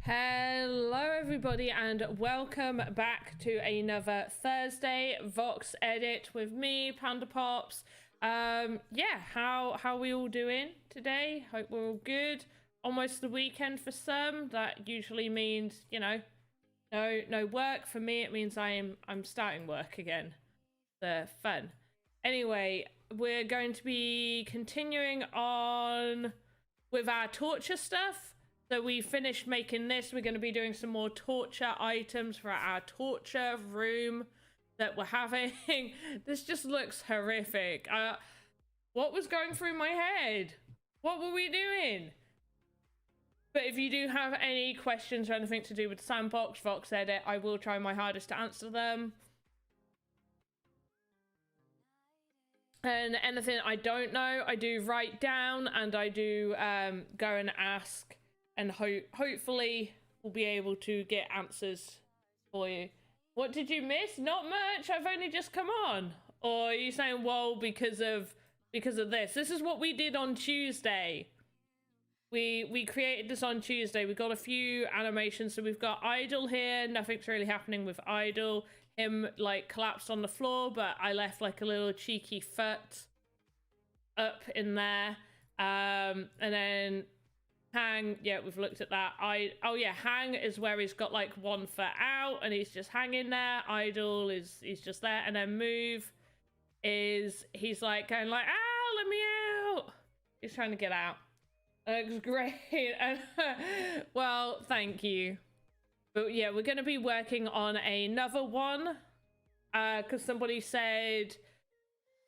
Hello everybody and welcome back to another Thursday Voxedit with me, Panda Pops. Yeah, how are we all doing today? Hope we're all good. Almost the weekend for some. That usually means, you know, no work. For me it means I'm starting work again. The fun. Anyway, we're going to be continuing on with our torture stuff. So we finished making this. We're going to be doing some more torture items for our torture room that we're having. This just looks horrific. What was going through my head? What were we doing? But if you do have any questions or anything to do with Sandbox, Voxedit, I will try my hardest to answer them. And anything I don't know, I do write down, and I do go and ask. And hopefully we'll be able to get answers for you. What did you miss? Not much. I've only just come on. Or are you saying, whoa, because of this? This is what we did on Tuesday. We created this on Tuesday. We got a few animations. So we've got Idle here. Nothing's really happening with Idle. Him like collapsed on the floor, but I left like a little cheeky foot up in there. And then Hang, yeah, we've looked at that. Oh yeah, Hang is where he's got like 1 foot out and he's just hanging there. Idle is he's just there, and then Move is he's like going like, let me out. He's trying to get out. It looks great. Well, thank you. But yeah, we're going to be working on another one because somebody said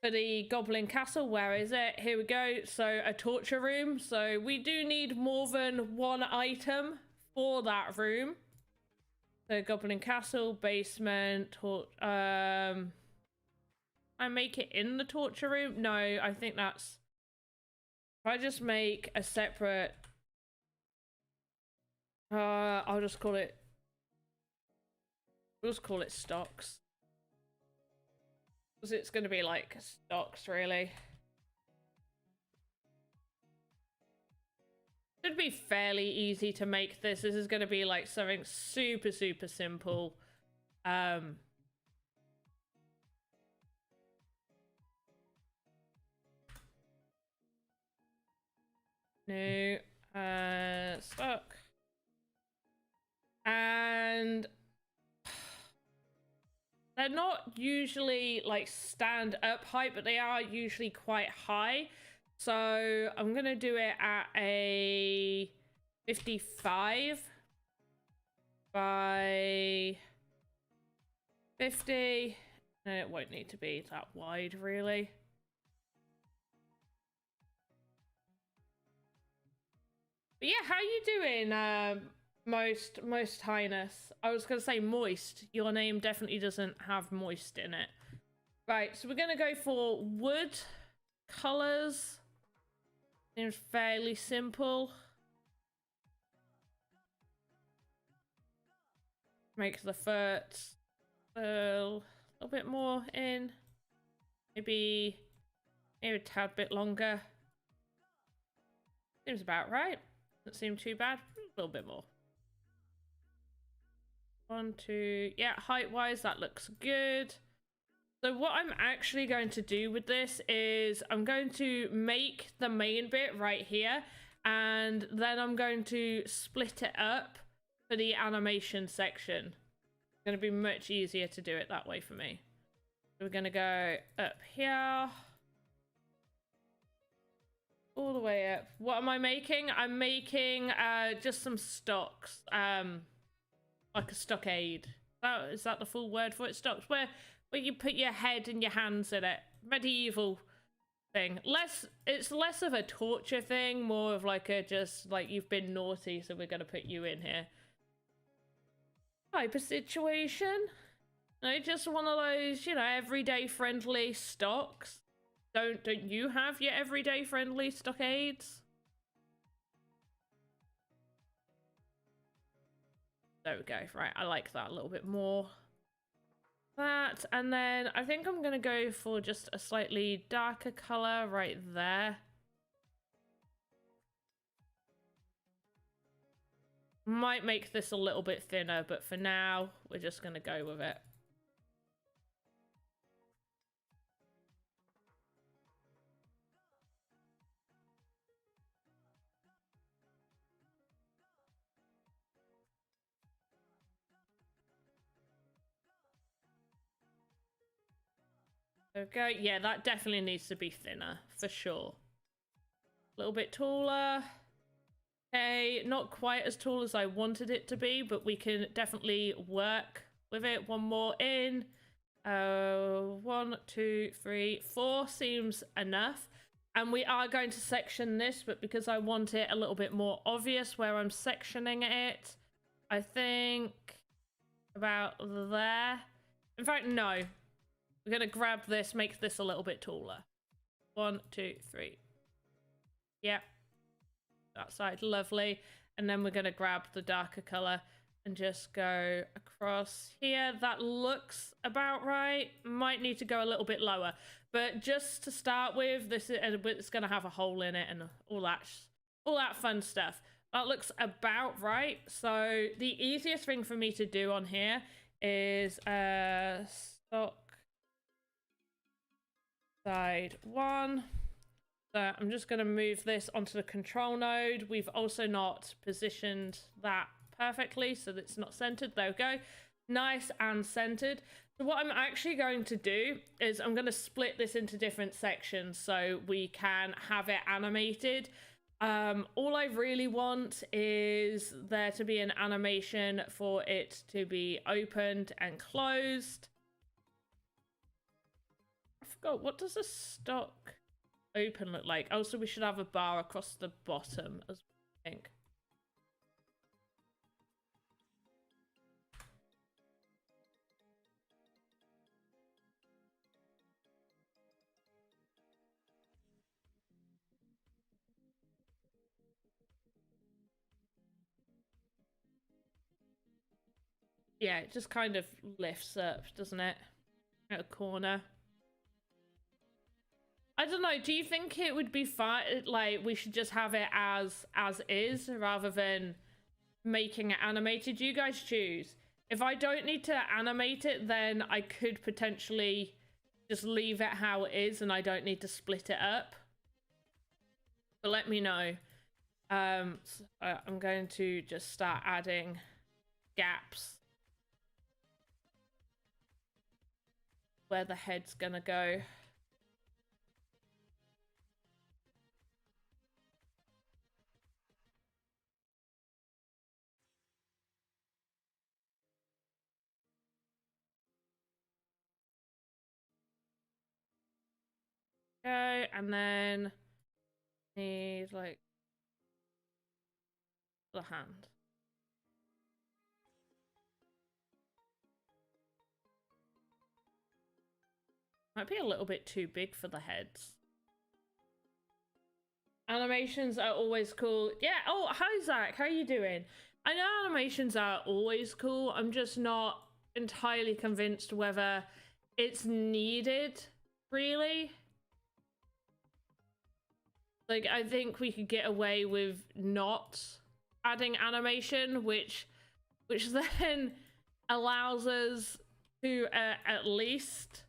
for the Goblin Castle, where is it? Here we go. So a torture room. So we do need more than one item for that room. So Goblin Castle, basement, I make it in the torture room? No, I think that's... If I just make a separate... I'll just call it... We'll just call it stocks. Because it's going to be like stocks, really. Should be fairly easy to make this. This is going to be like something super simple. New stock. And they're not usually like stand up height, but they are usually quite high. So I'm gonna do it at a 55 by 50. And it won't need to be that wide, really. But yeah, how you doing, most highness? I was gonna say moist. Your name definitely doesn't have moist in it. Right, so we're gonna go for wood colors. Seems fairly simple. Make the foot a little bit more in. Maybe a tad bit longer. Seems about right. Doesn't seem too bad. A little bit more. 1, 2. Yeah, height-wise, that looks good. So what I'm actually going to do with this is I'm going to make the main bit right here, and then I'm going to split it up for the animation section. It's going to be much easier to do it that way for me. So we're going to go up here. all the way up. What am I making? I'm making just some stocks, like a stockade. Is that the full word for it? Stocks, where you put your head and your hands in it. Medieval thing. It's less of a torture thing, more of like a just like you've been naughty, so we're gonna put you in here type of situation. No, just one of those, you know, everyday friendly stocks. Don't you have your everyday friendly stockades? There we go. Right, I like that a little bit more. That, and then I think I'm gonna go for just a slightly darker color right there. Might make this a little bit thinner, but for now, we're just gonna go with it. Okay, yeah, that definitely needs to be thinner, for sure. A little bit taller. Okay, not quite as tall as I wanted it to be, but we can definitely work with it. One more in. 1, 2, 3, 4 seems enough. And we are going to section this, but because I want it a little bit more obvious where I'm sectioning it, I think about there. In fact, no. We're going to grab this, make this a little bit taller. 1, 2, 3. Yep. That side, lovely. And then we're going to grab the darker color and just go across here. That looks about right. Might need to go a little bit lower. But just to start with, this is, it's going to have a hole in it and all that fun stuff. That looks about right. So the easiest thing for me to do on here is stock side 1. So I'm just going to move this onto the control node. We've also not positioned that perfectly, so that it's not centered. There we go. Nice and centered. So what I'm actually going to do is I'm going to split this into different sections so we can have it animated. All I really want is there to be an animation for it to be opened and closed. I forgot, what does a stock open look like? Oh, so we should have a bar across the bottom as I think. Yeah, it just kind of lifts up, doesn't it? At a corner. I don't know, do you think it would be fine, like, we should just have it as is, rather than making it animated? You guys choose. If I don't need to animate it, then I could potentially just leave it how it is, and I don't need to split it up. But let me know. So I'm going to just start adding gaps where the head's gonna go. Okay, and then need like the hand. Might be a little bit too big for the heads. Animations are always cool. Yeah, oh, hi Zach, how are you doing? I know animations are always cool. I'm just not entirely convinced whether it's needed, really. Like, I think we could get away with not adding animation, which then allows us to at least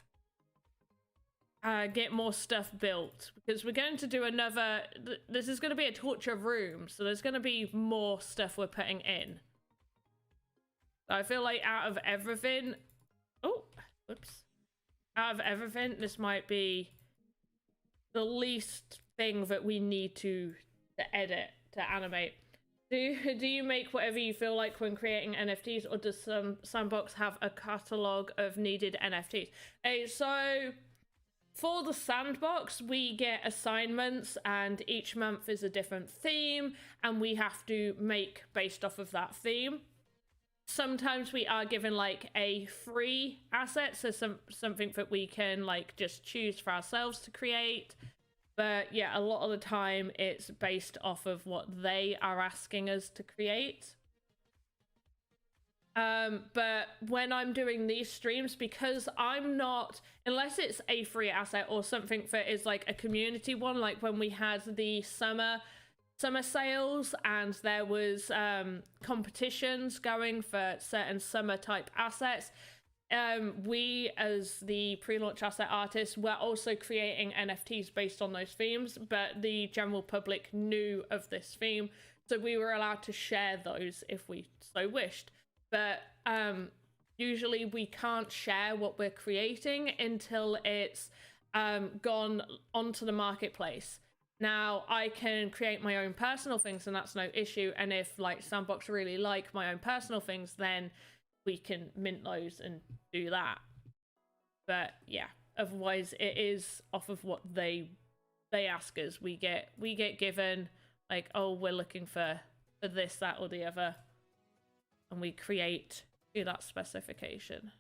get more stuff built, because we're going to do another, this is going to be a torture room, so there's going to be more stuff we're putting in. I feel like out of everything, oh, whoops, out of everything, this might be the least thing that we need to edit, to animate. Do you make whatever you feel like when creating NFTs, or does Sandbox have a catalog of needed NFTs? So for the Sandbox, we get assignments, and each month is a different theme, and we have to make based off of that theme. Sometimes we are given like a free asset, so something that we can like just choose for ourselves to create. But yeah, a lot of the time it's based off of what they are asking us to create. But when I'm doing these streams, because I'm not, unless it's a free asset or something that is like a community one, like when we had the summer sales and there was competitions going for certain summer type assets, we as the pre-launch asset artists were also creating NFTs based on those themes, but the general public knew of this theme, so we were allowed to share those if we so wished. But usually we can't share what we're creating until it's gone onto the marketplace. Now, I can create my own personal things, and that's no issue. And if like Sandbox really like my own personal things, then we can mint those and do that. But yeah, otherwise it is off of what they ask us. We get given like, oh, we're looking for this, that, or the other, and we create to that specification.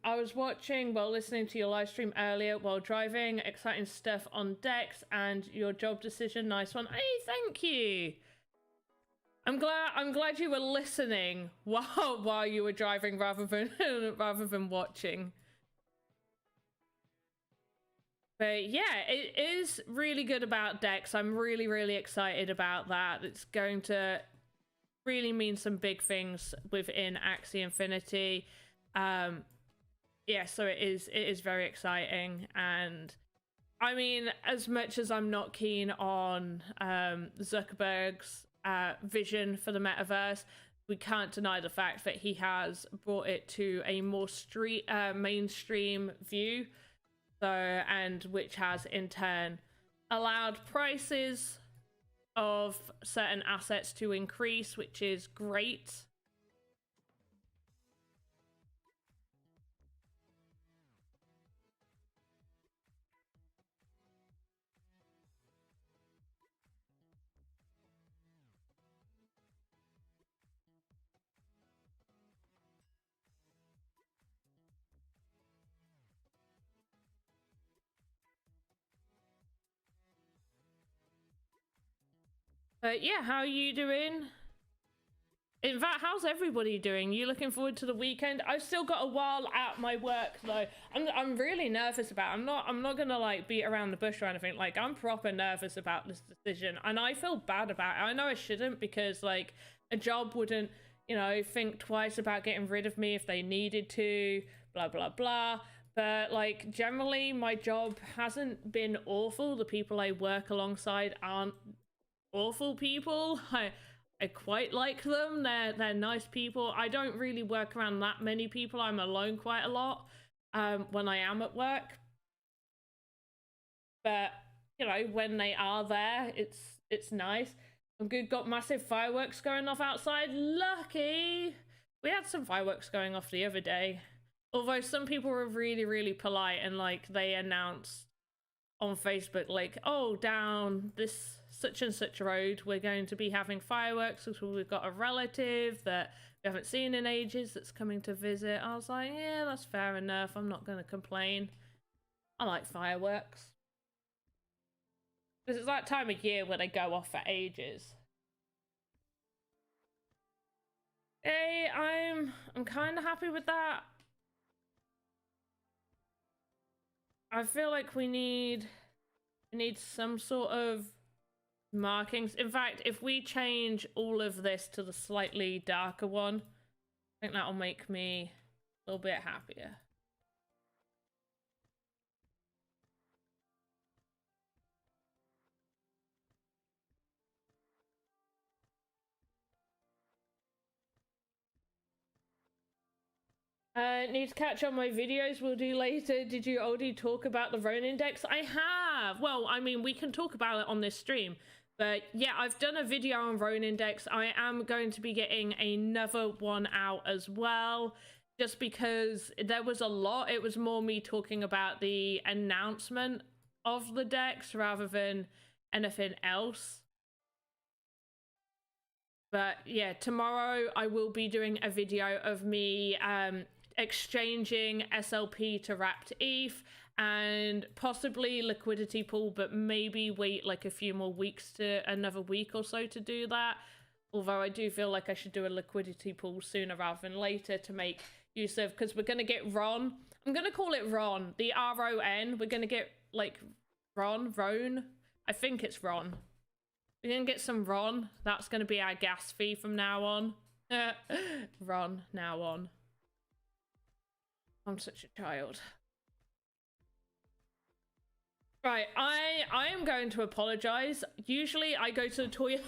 I was listening to your live stream earlier while driving. Exciting stuff on decks and your job decision. Nice one. Hey, thank you. I'm glad you were listening while you were driving rather than watching. But yeah, it is really good about decks. I'm really excited about that. It's going to really mean some big things within Axie Infinity. Yeah, so it is very exciting. And I mean, as much as I'm not keen on Zuckerberg's vision for the metaverse, we can't deny the fact that he has brought it to a more mainstream view, so, and which has in turn allowed prices of certain assets to increase, which is great. But yeah, how are you doing? In fact, how's everybody doing? You looking forward to the weekend? I've still got a while at my work though. I'm really nervous about it. I'm not gonna like beat around the bush or anything. Like, I'm proper nervous about this decision, and I feel bad about it. I know I shouldn't, because like a job wouldn't, you know, think twice about getting rid of me if they needed to, blah blah blah. But like generally my job hasn't been awful. The people I work alongside aren't awful people. I quite like them. They're nice people. I don't really work around that many people. I'm alone quite a lot when I am at work. But you know, when they are there, it's nice. I'm good. Got massive fireworks going off outside. Lucky. We had some fireworks going off the other day. Although some people were really polite, and like they announced on Facebook like, oh, down this such and such road, we're going to be having fireworks because we've got a relative that we haven't seen in ages that's coming to visit. I was like, yeah, that's fair enough. I'm not going to complain. I like fireworks. Because it's that time of year where they go off for ages. Hey, I'm kind of happy with that. I feel like we need some sort of markings. In fact, if we change all of this to the slightly darker one, I think that'll make me a little bit happier. Need to catch up my videos. We'll do later. Did you already talk about the Roan Index? I have. Well, I mean, we can talk about it on this stream. But yeah, I've done a video on Roan Index. I am going to be getting another one out as well. Just because there was a lot. It was more me talking about the announcement of the decks rather than anything else. But yeah, tomorrow I will be doing a video of me exchanging SLP to wrapped ETH and possibly liquidity pool, but maybe wait like a few more weeks to another week or so to do that. Although I do feel like I should do a liquidity pool sooner rather than later to make use of, because we're going to get Ron. I'm going to call it Ron, the R-O-N. We're going to get like Roan. I think it's Ron. We're going to get some Ron. That's going to be our gas fee from now on. Ron, now on. I'm such a child. Right, I am going to apologize. Usually I go to the toilet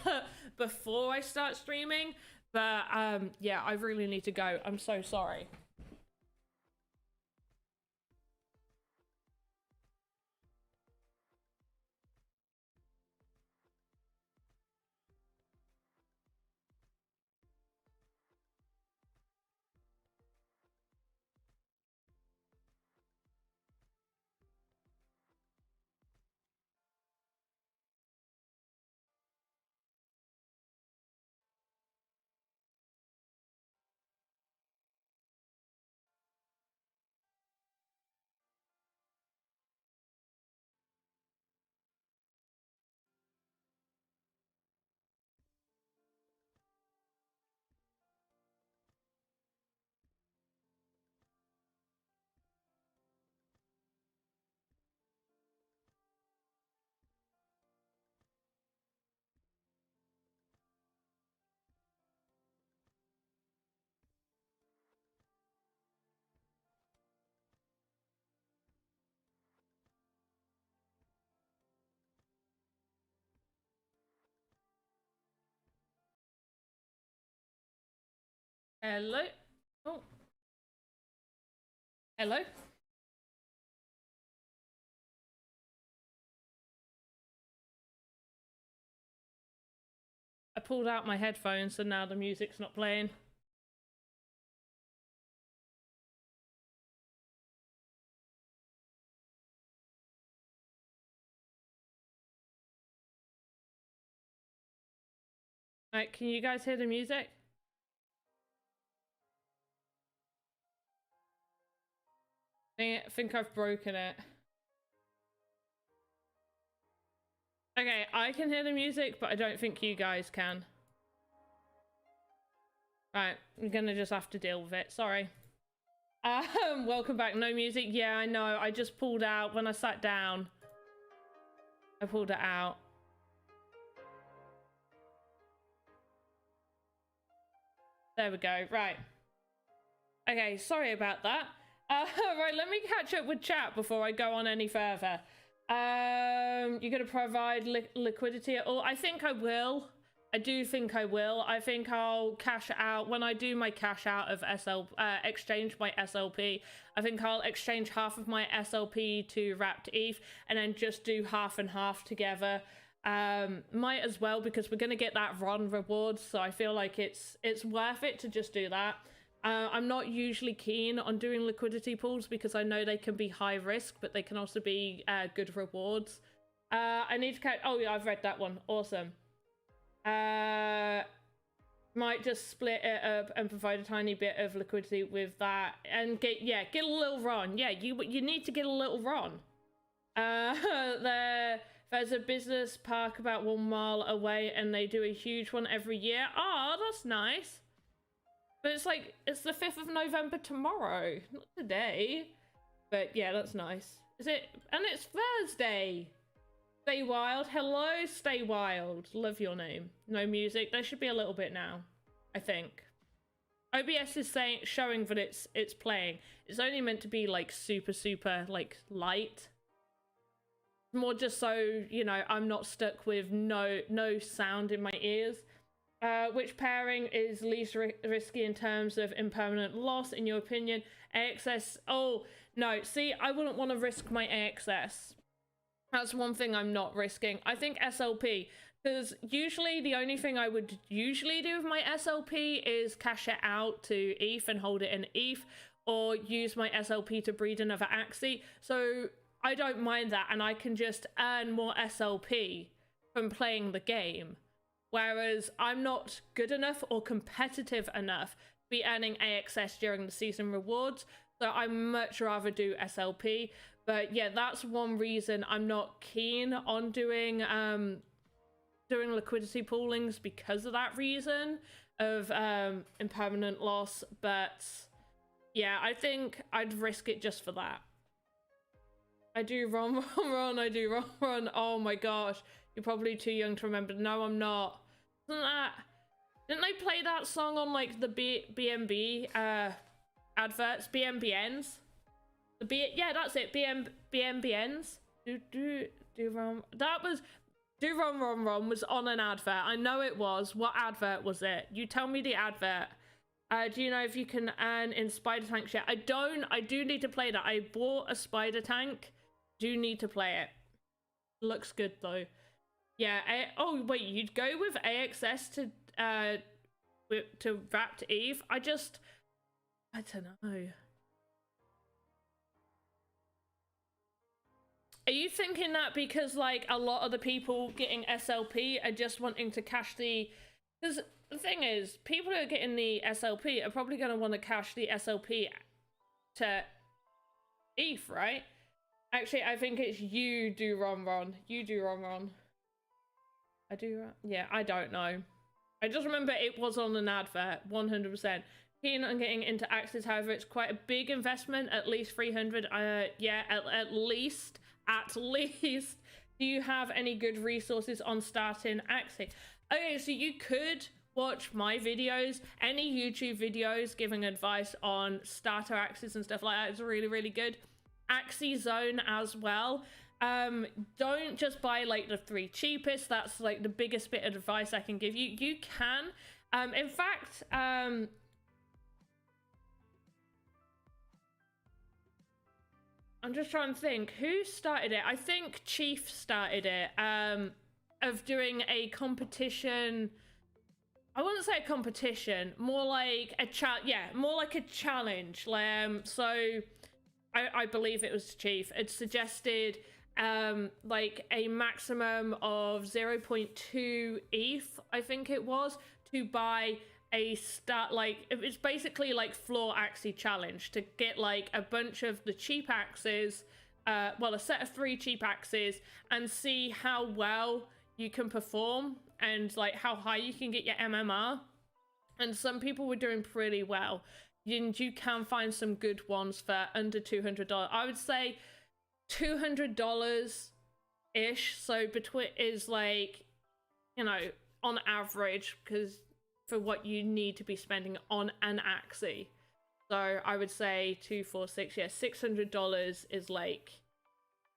before I start streaming, but yeah, I really need to go. I'm so sorry. Hello? Oh. Hello? I pulled out my headphones, so now the music's not playing. Right, can you guys hear the music? I think I've broken it. Okay, I can hear the music, but I don't think you guys can. Right, I'm gonna just have to deal with it. Sorry. Welcome back. No music. Yeah, I know. I just pulled out when I sat down. I pulled it out. There we go. Right. Okay, sorry about that. Right, let me catch up with chat before I go on any further. You're gonna provide liquidity at all? I think I will. I do think I will. I think I'll cash out when I do my cash out of exchange my SLP. I think I'll exchange half of my SLP to wrapped ETH and then just do half and half together. Might as well, because we're gonna get that Ron reward, so I feel like it's worth it to just do that. I'm not usually keen on doing liquidity pools because I know they can be high risk, but they can also be good rewards. I need to catch. Oh yeah, I've read that one. Awesome. Might just split it up and provide a tiny bit of liquidity with that, and get a little run. Yeah, you need to get a little run. There's a business park about 1 mile away, and they do a huge one every year. Oh, that's nice. But it's like, it's the 5th of November tomorrow, not today. But yeah, that's nice. Is it? And it's Thursday. Stay Wild. Hello, Stay Wild. Love your name. No music. There should be a little bit now, I think. OBS is showing that it's playing. It's only meant to be like super like light. More just so, you know, I'm not stuck with no sound in my ears. Which pairing is least risky in terms of impermanent loss, in your opinion? AXS. Oh, no. See, I wouldn't want to risk my AXS. That's one thing I'm not risking. I think SLP, because usually the only thing I would usually do with my SLP is cash it out to ETH and hold it in ETH, or use my SLP to breed another Axie. So I don't mind that, and I can just earn more SLP from playing the game. Whereas I'm not good enough or competitive enough to be earning AXS during the season rewards, so I much rather do SLP. But yeah, that's one reason I'm not keen on doing liquidity poolings, because of that reason of impermanent loss. But yeah, I think I'd risk it just for that. I do run. I do run. Oh my gosh, you're probably too young to remember. No, I'm not. Didn't they play that song on like the BNB adverts? BNBNs? Yeah, that's it. BNBNs. Do run was on an advert. I know it was. What advert was it? You tell me the advert. Do you know if you can earn in spider tanks yet? I don't. I do need to play that. I bought a spider tank. Do need to play it. Looks good though. Yeah. Oh wait, you'd go with AXS to Wrapped Eve? I don't know. Are you thinking that because like a lot of the people getting SLP are just wanting to cash the? Because the thing is, people who are getting the SLP are probably going to want to cash the SLP to ETH, right? Actually, I think it's you do Ron. You do Ron. I do. Yeah, I don't know. I just remember it was on an advert, 100%. Keen on getting into Axis, however, it's quite a big investment, at least 300. Yeah, at least. Do you have any good resources on starting Axie? Okay, so you could watch my videos, any YouTube videos giving advice on starter Axies and stuff like that. It's really good. Axie Zone as well. Don't just buy like the 3 cheapest. That's like the biggest bit of advice I can give you. You can, in fact, I'm just trying to think who started it. I think Chief started it, of doing a competition. I wouldn't say a competition, more like a more like a challenge. So I believe it was Chief. It suggested like a maximum of 0.2 ETH, I think it was, to buy a it's basically like floor Axie challenge, to get like a bunch of the cheap Axies, well, a set of 3 cheap Axies, and see how well you can perform and like how high you can get your MMR. And some people were doing pretty well, and you can find some good ones for under $200. I would say $200 ish, so between is like, you know, on average, because for what you need to be spending on an Axie. So I would say 2, 4, 6, yeah, $600 is like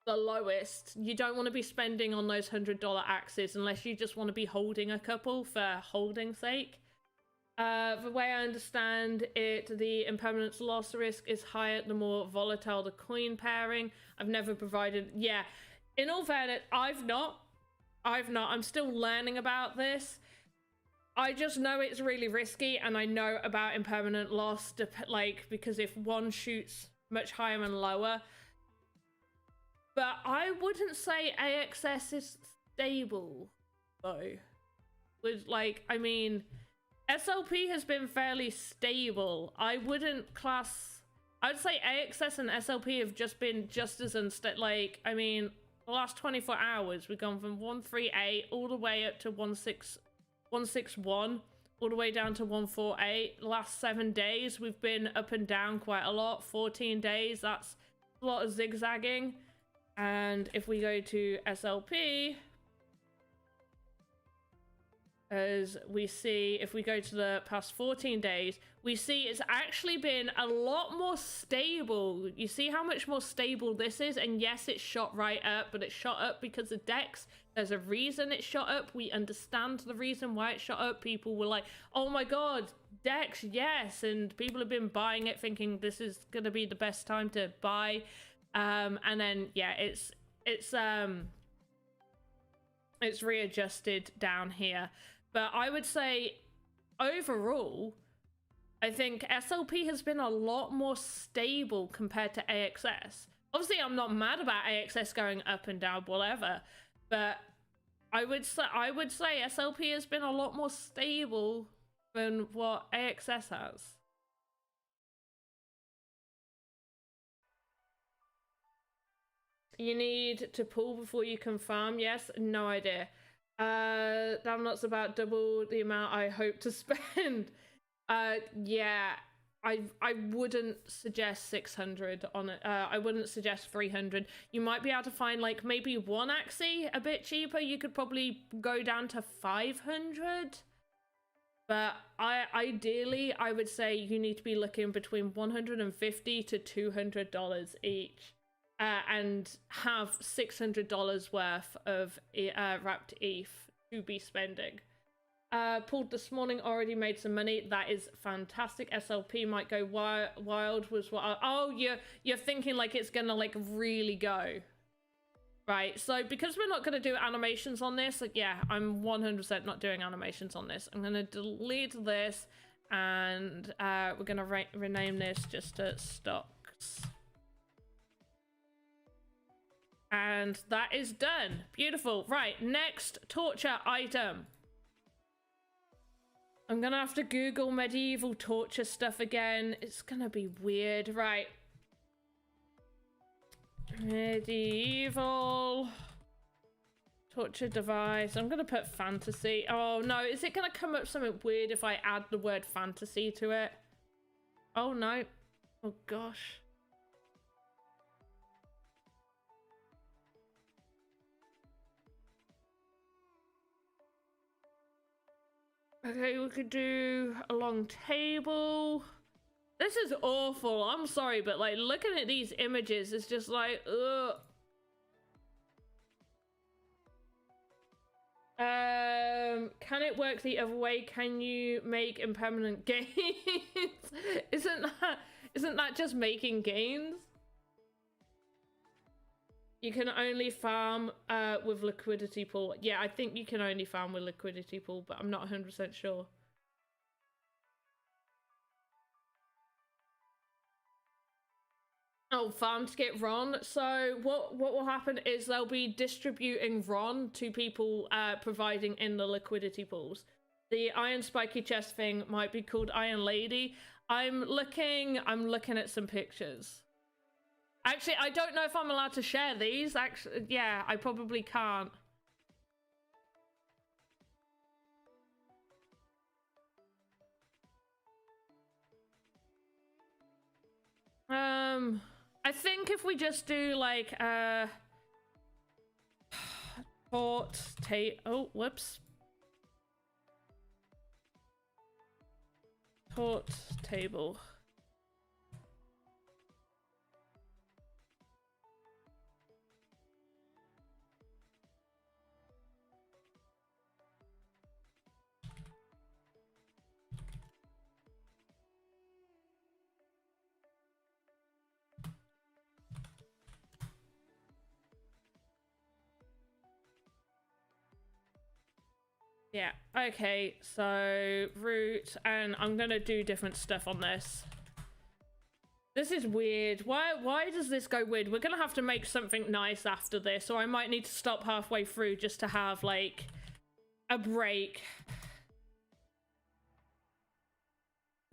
the lowest. You don't want to be spending on those $100 Axies unless you just want to be holding a couple for holding's sake. The way I understand it, the impermanence loss risk is higher the more volatile the coin pairing. I've never provided. Yeah, in all fairness, I've not. I'm still learning about this. I just know it's really risky, and I know about impermanent loss, like, because if one shoots much higher and lower, But I wouldn't say AXS is stable, though. With, like, I mean, SLP has been fairly stable. I wouldn't class... I would say AXS and SLP have just been just as unstable. Like, I mean, the last 24 hours, we've gone from 138 all the way up to 161, all the way down to 148. The last 7 days, we've been up and down quite a lot. 14 days, that's a lot of zigzagging. And if we go to SLP, as we see, if we go to the past 14 days, we see it's actually been a lot more stable. You see how much more stable this is? And yes, it shot right up, but it shot up because of DEX. There's a reason it shot up. We understand the reason why it shot up. People were like, oh my god, DEX, yes. And people have been buying it thinking this is going to be the best time to buy. And then, yeah, it's readjusted down here. But I would say overall, I think SLP has been a lot more stable compared to AXS. Obviously, I'm not mad about AXS going up and down, whatever. But I would say SLP has been a lot more stable than what AXS has. You need to pull before you can farm. Yes, no idea. Damn, that's about double the amount I hope to spend. Yeah, I wouldn't suggest 600 on it. I wouldn't suggest 300. You might be able to find like maybe one Axie a bit cheaper. You could probably go down to 500. But ideally, I would say you need to be looking between $150 to $200 each. And have $600 worth of wrapped ETH to be spending. Pulled this morning, already made some money. That is fantastic. SLP might go wild was what oh, you're thinking like it's gonna like really go. Right, so because we're not gonna do animations on this, like, yeah, I'm 100% not doing animations on this. I'm gonna delete this and we're gonna rename this just to stocks. And that is done. Beautiful. Right, next torture item. I'm gonna have to Google medieval torture stuff again. It's gonna be weird. Right. Medieval torture device. I'm gonna put fantasy. Oh no, is it gonna come up something weird if I add the word fantasy to it? Oh no. Oh gosh. Okay, we could do a long table. This is awful. I'm sorry, but like looking at these images, it's just like, ugh. Can it work the other way? Can you make impermanent gains? Isn't that just making gains? You can only farm with liquidity pool. Yeah, I think you can only farm with liquidity pool, but I'm not 100% sure. Oh, farm to get Ron. So what will happen is they'll be distributing Ron to people providing in the liquidity pools. The Iron Spiky Chest thing might be called Iron Lady. I'm looking at some pictures. Actually, I don't know if I'm allowed to share these. Actually, yeah, I probably can't. I think if we just do like oh, whoops. Port table. Yeah, okay, so root, and I'm gonna do different stuff on this. This is weird. Why does this go weird? We're gonna have to make something nice after this, or I might need to stop halfway through just to have like a break.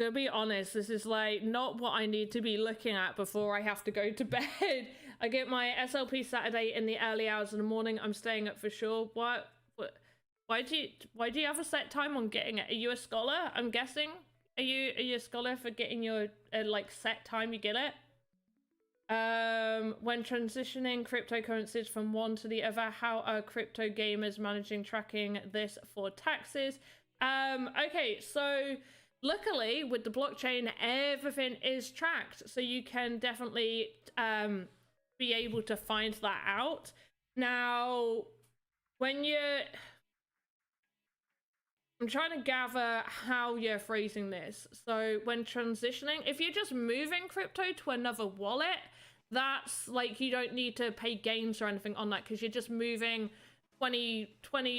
To be honest, this is like not what I need to be looking at before I have to go to bed. I get my SLP Saturday in the early hours of the morning. I'm staying up for sure. What? Why do you have a set time on getting it? Are you a scholar? I'm guessing. Are you a scholar for getting your like set time you get it? When transitioning cryptocurrencies from one to the other, how are crypto gamers managing tracking this for taxes? Okay, so luckily with the blockchain, everything is tracked, so you can definitely be able to find that out. Now, when I'm trying to gather how you're phrasing this. So when transitioning, if you're just moving crypto to another wallet, that's like, you don't need to pay gains or anything on that, because you're just moving 20,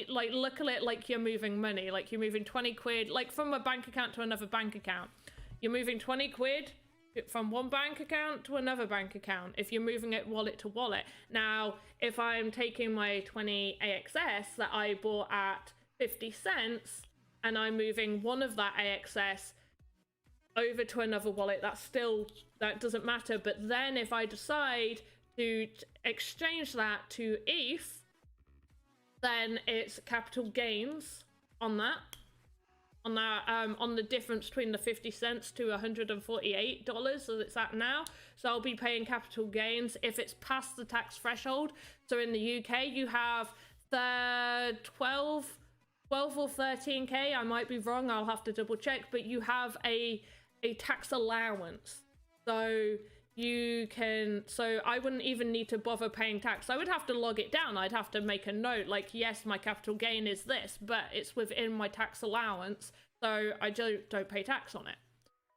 like look at it like you're moving money, like you're moving 20 quid, like from a bank account to another bank account. You're moving 20 quid from one bank account to another bank account if you're moving it wallet to wallet. Now, if I'm taking my 20 AXS that I bought at 50 cents, and I'm moving one of that AXS over to another wallet, that doesn't matter. But then if I decide to exchange that to ETH, then it's capital gains on that, on the difference between the 50 cents to $148 so it's at now. So I'll be paying capital gains if it's past the tax threshold. So in the UK, you have the 12 or 13k, I might be wrong, I'll have to double check, but you have a tax allowance. So you can, so I wouldn't even need to bother paying tax. I would have to log it down. I'd have to make a note like, yes, my capital gain is this, but it's within my tax allowance, so I don't pay tax on it.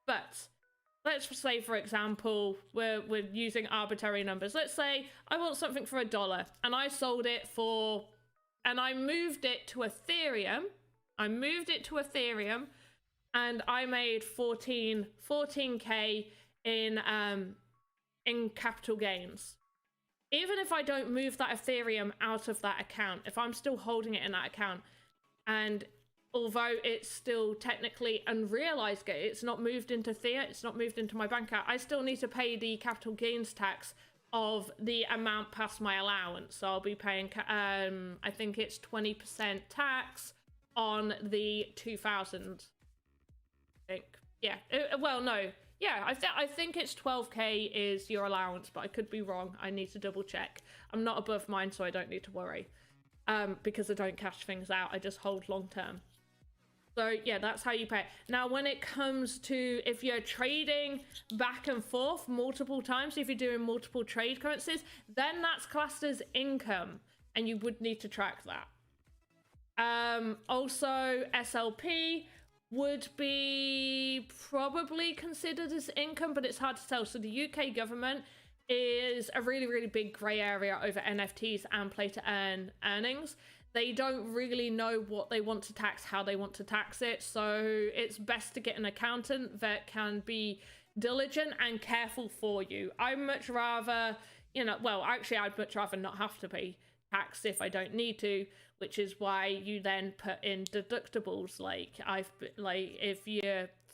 But let's say, for example, we're using arbitrary numbers. Let's say I want something for $1 and I sold it for, and I moved it to Ethereum. And I made 14k in capital gains. Even if I don't move that Ethereum out of that account, if I'm still holding it in that account, and although it's still technically unrealized, it's not moved into it's not moved into my bank account, I still need to pay the capital gains tax of the amount past my allowance. So I'll be paying, I think it's 20% tax on the 2,000. I think, yeah. Well, no, yeah. I think it's 12k is your allowance, but I could be wrong. I need to double check. I'm not above mine, so I don't need to worry. Because I don't cash things out. I just hold long term. So yeah, that's how you pay it. Now, when it comes to if you're trading back and forth multiple times, if you're doing multiple trade currencies, then that's classed as income, and you would need to track that. Also, SLP would be probably considered as income, but it's hard to tell. So the UK government is a really, really big grey area over NFTs and play to earn earnings. They don't really know what they want to tax, how they want to tax it. So it's best to get an accountant that can be diligent and careful for you. I'd much rather, well, actually, I'd much rather not have to pay tax if I don't need to, which is why you then put in deductibles.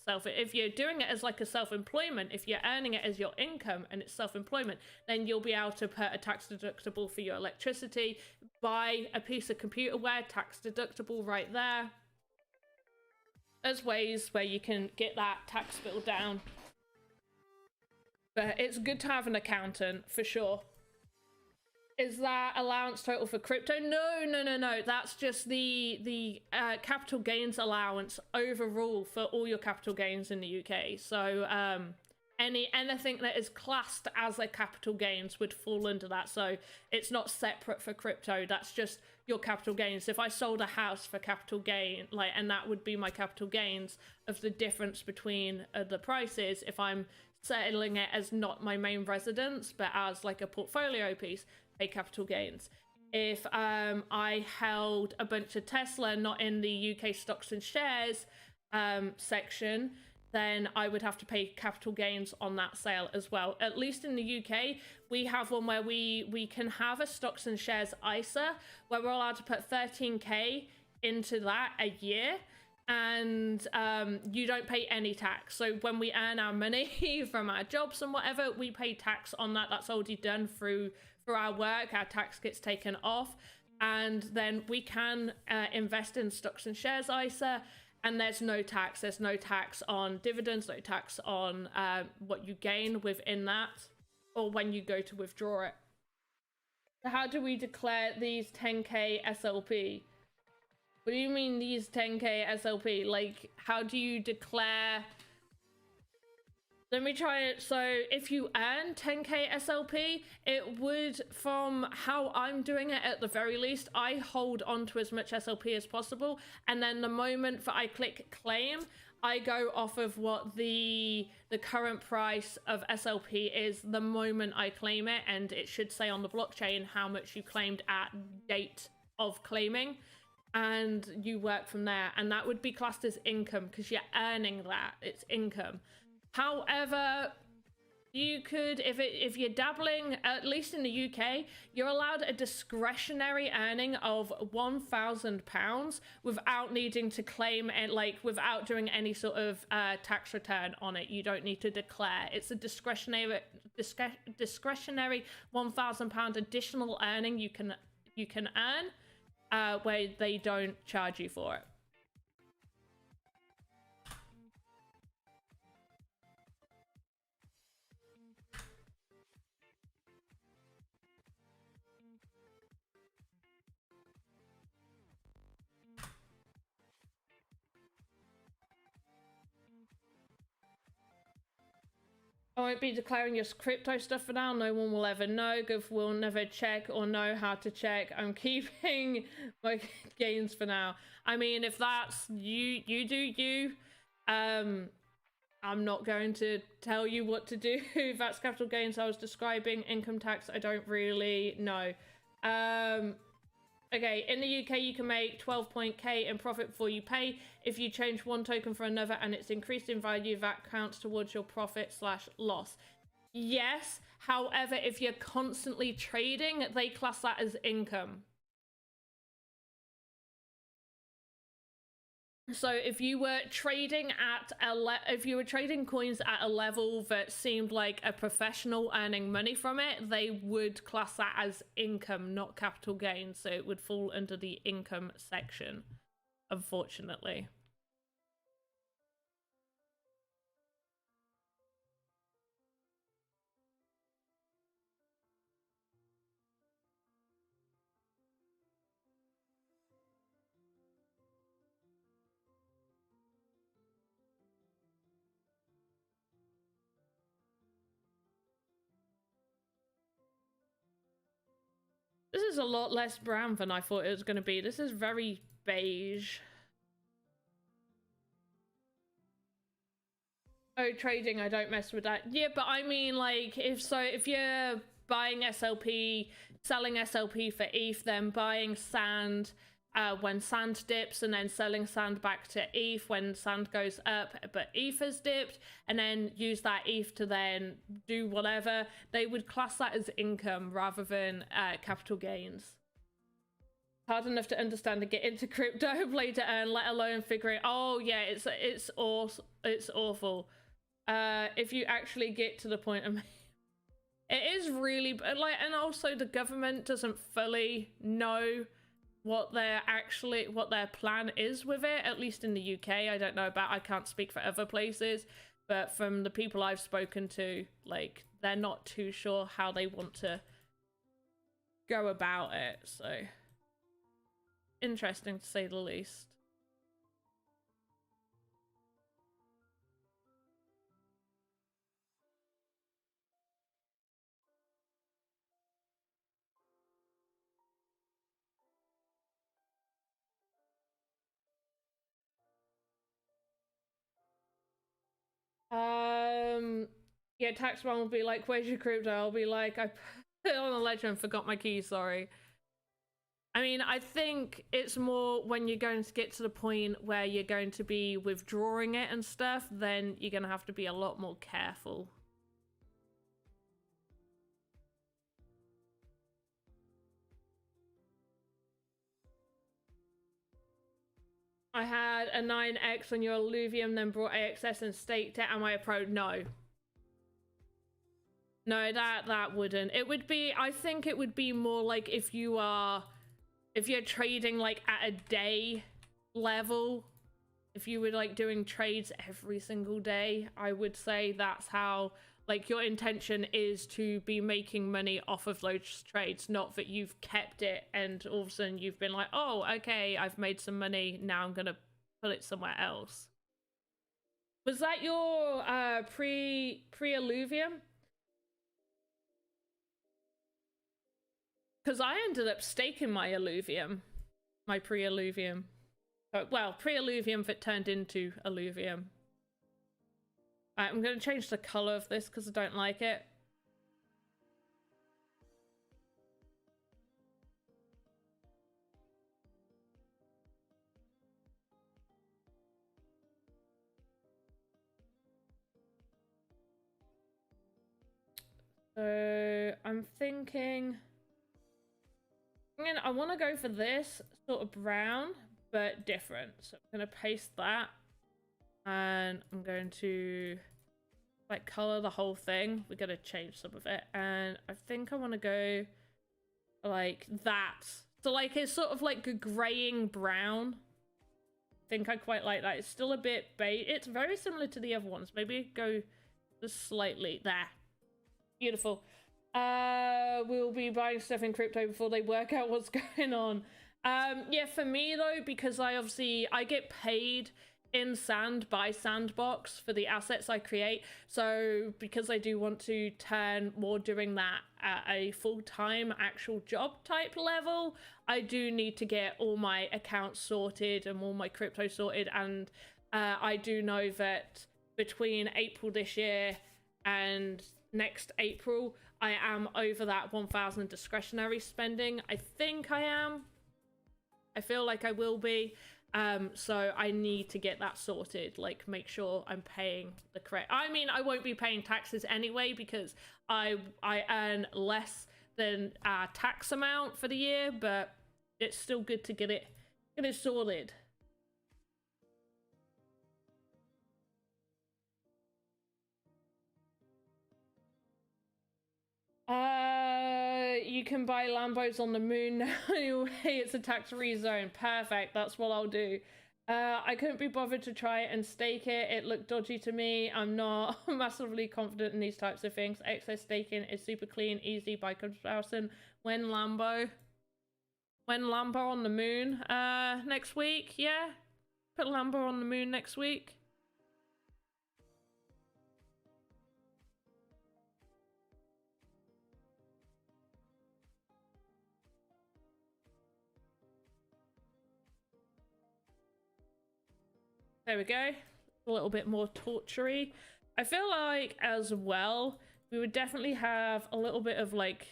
If you're doing it as like a self-employment, if you're earning it as your income and it's self-employment, then you'll be able to put a tax deductible for your electricity, buy a piece of computerware, tax deductible right there. There's ways where you can get that tax bill down. But it's good to have an accountant for sure. Is that allowance total for crypto? No. That's just the capital gains allowance overall for all your capital gains in the UK. So anything that is classed as a capital gains would fall under that. So it's not separate for crypto. That's just your capital gains. If I sold a house for capital gain, and that would be my capital gains of the difference between the prices. If I'm selling it as not my main residence, but as like a portfolio piece, pay capital gains. If I held a bunch of Tesla, not in the UK stocks and shares section, then I would have to pay capital gains on that sale as well. At least in the UK, we have one where we can have a stocks and shares ISA where we're allowed to put 13k into that a year, and you don't pay any tax. So when we earn our money from our jobs and whatever, we pay tax on that. That's already done through our work. Our tax gets taken off, and then we can invest in stocks and shares ISA, and there's no tax. There's no tax on dividends, no tax on what you gain within that, or when you go to withdraw it. How do we declare these 10k SLP? What do you mean these 10k SLP? Like, how do you declare? Let me try it. So if you earn 10k SLP, it would, from how I'm doing it at the very least, I hold on to as much SLP as possible. And then the moment that I click claim, I go off of what the current price of SLP is the moment I claim it. And it should say on the blockchain how much you claimed at date of claiming. And you work from there. And that would be classed as income because you're earning that. It's income. However, you could, if you're dabbling, at least in the UK, you're allowed a discretionary earning of £1,000 without needing to claim it, like without doing any sort of tax return on it. You don't need to declare. It's a discretionary £1,000 additional earning you can earn where they don't charge you for it. I won't be declaring your crypto stuff for now. No one will ever know. Goof will never check or know how to check. I'm keeping my gains for now. I mean, if that's you do you. I'm not going to tell you what to do. That's capital gains I was describing. Income tax, I don't really know. Okay, in the UK, you can make 12.k in profit before you pay. If you change one token for another and it's increased in value, that counts towards your profit/loss. Yes, however, if you're constantly trading, they class that as income. So if you were trading at if you were trading coins at a level that seemed like a professional earning money from it, they would class that as income, not capital gains. So it would fall under the income section, unfortunately. This is a lot less brown than I thought it was going to be. This is very beige. Oh, trading, I don't mess with that. Yeah, but I mean, like, if you're buying SLP, selling SLP for ETH, then buying sand when sand dips, and then selling sand back to ETH when sand goes up, but ETH has dipped, and then use that ETH to then do whatever, they would class that as income rather than capital gains. Hard enough to understand and get into crypto, play to earn, let alone figure it. Oh yeah, it's awful. If you actually get to the point of it is really like, and also the government doesn't fully know what their plan is with it, at least in the UK. I don't know about, I can't speak for other places, but from the people I've spoken to, like, they're not too sure how they want to go about it. So interesting to say the least. Yeah, Taxman will be like, where's your crypto? I'll be like, I put it on a ledger and forgot my keys, sorry. I mean, I think it's more when you're going to get to the point where you're going to be withdrawing it and stuff, then you're going to have to be a lot more careful. I had a 9x on your Illuvium, then brought AXS and staked it. Am I a pro? No. No, that wouldn't. It would be, I think it would be more like if you're trading like at a day level, if you were like doing trades every single day, I would say that's how, like, your intention is to be making money off of those trades, not that you've kept it and all of a sudden you've been like, oh, okay, I've made some money, now I'm gonna put it somewhere else. Was that your pre-Illuvium? Because I ended up staking my Illuvium, my pre-Illuvium. Well, pre-Illuvium that turned into Illuvium. I'm going to change the color of this because I don't like it. So I'm thinking, I want to go for this sort of brown, but different. So I'm going to paste that. And I'm going to like color the whole thing. We're going to change some of it. And I think I want to go like that. So like it's sort of like a graying brown. I think I quite like that. It's still a bit beige. It's very similar to the other ones. Maybe go just slightly there. Beautiful. We'll be buying stuff in crypto before they work out what's going on. Yeah, for me though, because I get paid in Sand by Sandbox for the assets I create. So because I do want to turn more doing that at a full-time actual job type level, I do need to get all my accounts sorted and all my crypto sorted. And I do know that between April this year and next April, I am over that 1,000 discretionary spending. I think I am. I feel like I will be. So I need to get that sorted, like make sure I'm paying the correct. I mean, I won't be paying taxes anyway because I earn less than our tax amount for the year, but it's still good to get it sorted. You can buy Lambos on the moon now. Anyway, it's a tax-free zone. Perfect. That's what I'll do. I couldn't be bothered to try it and stake it. It looked dodgy to me. I'm not massively confident in these types of things. Excess staking is super clean, easy by comparison. When Lambo on the moon? Next week? Yeah. Put Lambo on the moon next week. There we go. A little bit more tortury. I feel like as well, we would definitely have a little bit of like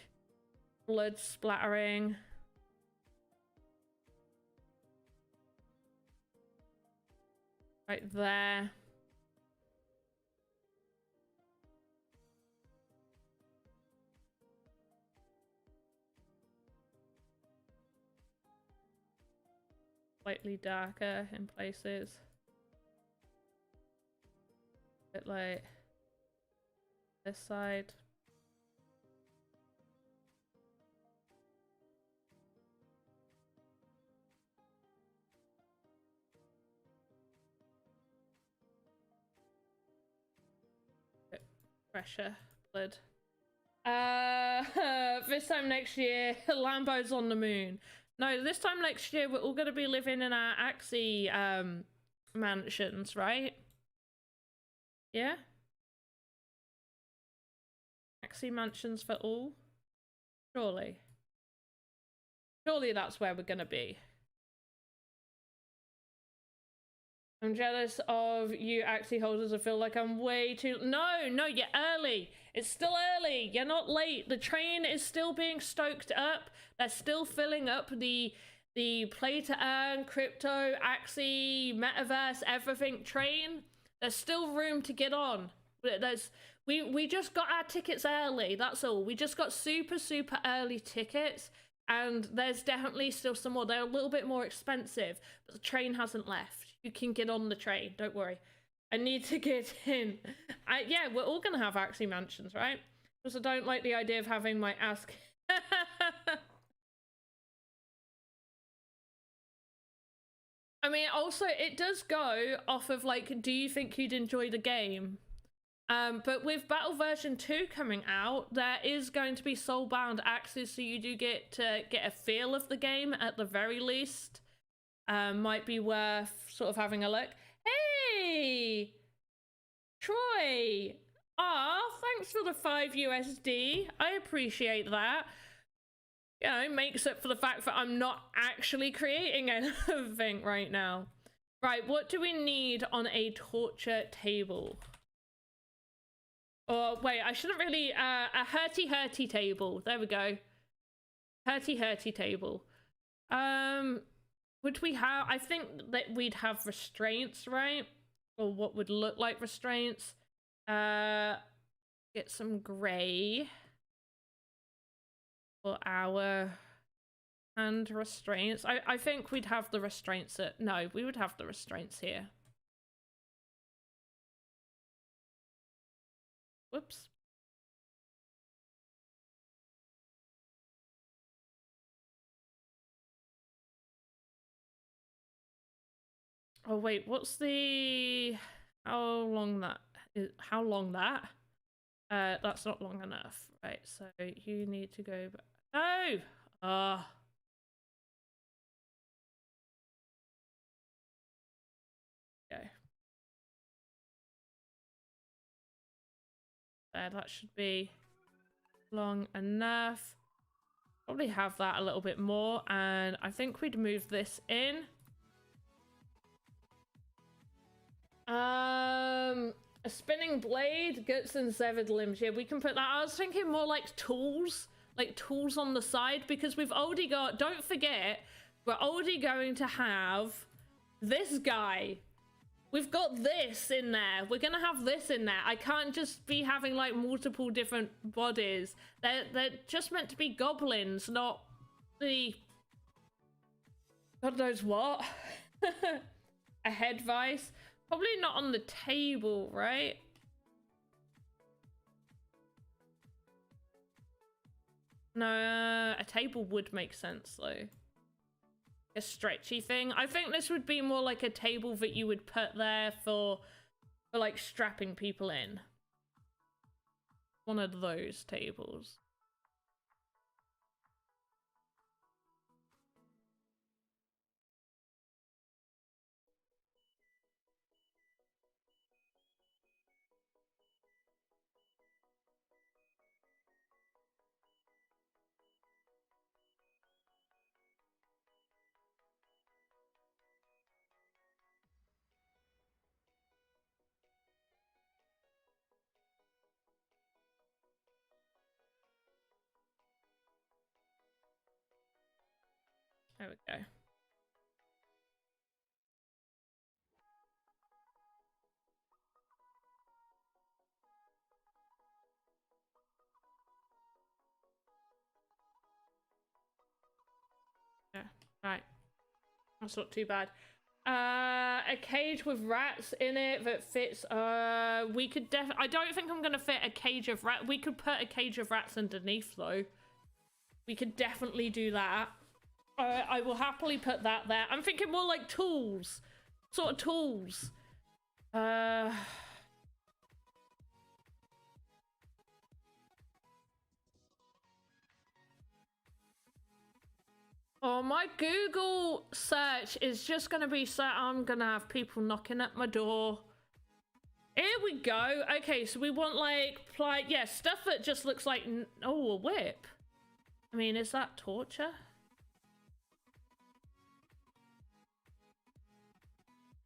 blood splattering. Right there. Slightly darker in places. Bit like this side. Bit fresher blood. This time next year, Lambo's on the moon. No, this time next year, we're all gonna be living in our Axie mansions, right? Yeah? Axie mansions for all? Surely. Surely that's where we're gonna be. I'm jealous of you Axie holders. I feel like I'm way too... No, you're early. It's still early. You're not late. The train is still being stoked up. They're still filling up the play to earn, crypto, Axie, metaverse, everything train. There's still room to get on. We just got our tickets early. That's all. We just got super early tickets, and there's definitely still some more. They're a little bit more expensive, but the train hasn't left. You can get on the train. Don't worry. I need to get in. Yeah, we're all gonna have Axie mansions, right? Because I don't like the idea of having my ask. I mean, also, it does go off of, like, do you think you'd enjoy the game? But with Battle version 2 coming out, there is going to be soulbound Axies, so you do get to get a feel of the game at the very least. Might be worth sort of having a look. Hey! Troy! Ah, thanks for the 5 USD. I appreciate that. You know, makes up for the fact that I'm not actually creating anything right now. Right, what do we need on a torture table? Oh, wait, I shouldn't really... a hurty table. There we go. Hurty table. Would we have... I think that we'd have restraints, right? Or what would look like restraints. Get some grey for our hand restraints. I think we'd have the restraints at... No, we would have the restraints here. Whoops. Oh wait, what's the... How long that is? How long that? That's not long enough. Right, so you need to go back. No! Go. There, that should be long enough. Probably have that a little bit more, and I think we'd move this in. A spinning blade, guts and severed limbs. Yeah, we can put that. I was thinking more like tools on the side, because we've already got, don't forget, we're already going to have this guy. We've got this in there. We're gonna have this in there. I can't just be having like multiple different bodies. They're just meant to be goblins, not the... God knows what. A head vice. Probably not on the table, right? No, a table would make sense though. A stretchy thing. I think this would be more like a table that you would put there for like strapping people in. One of those tables. There we go. Yeah, right. That's not too bad. A cage with rats in it that fits. We could I don't think I'm gonna fit a cage of rat. We could put a cage of rats underneath though. We could definitely do that. I will happily put that there. I'm thinking more like tools. Sort of tools. Oh, my Google search is just going to be so I'm going to have people knocking at my door. Here we go. Okay, so we want like yeah, stuff that just looks like, oh, a whip. I mean, is that torture?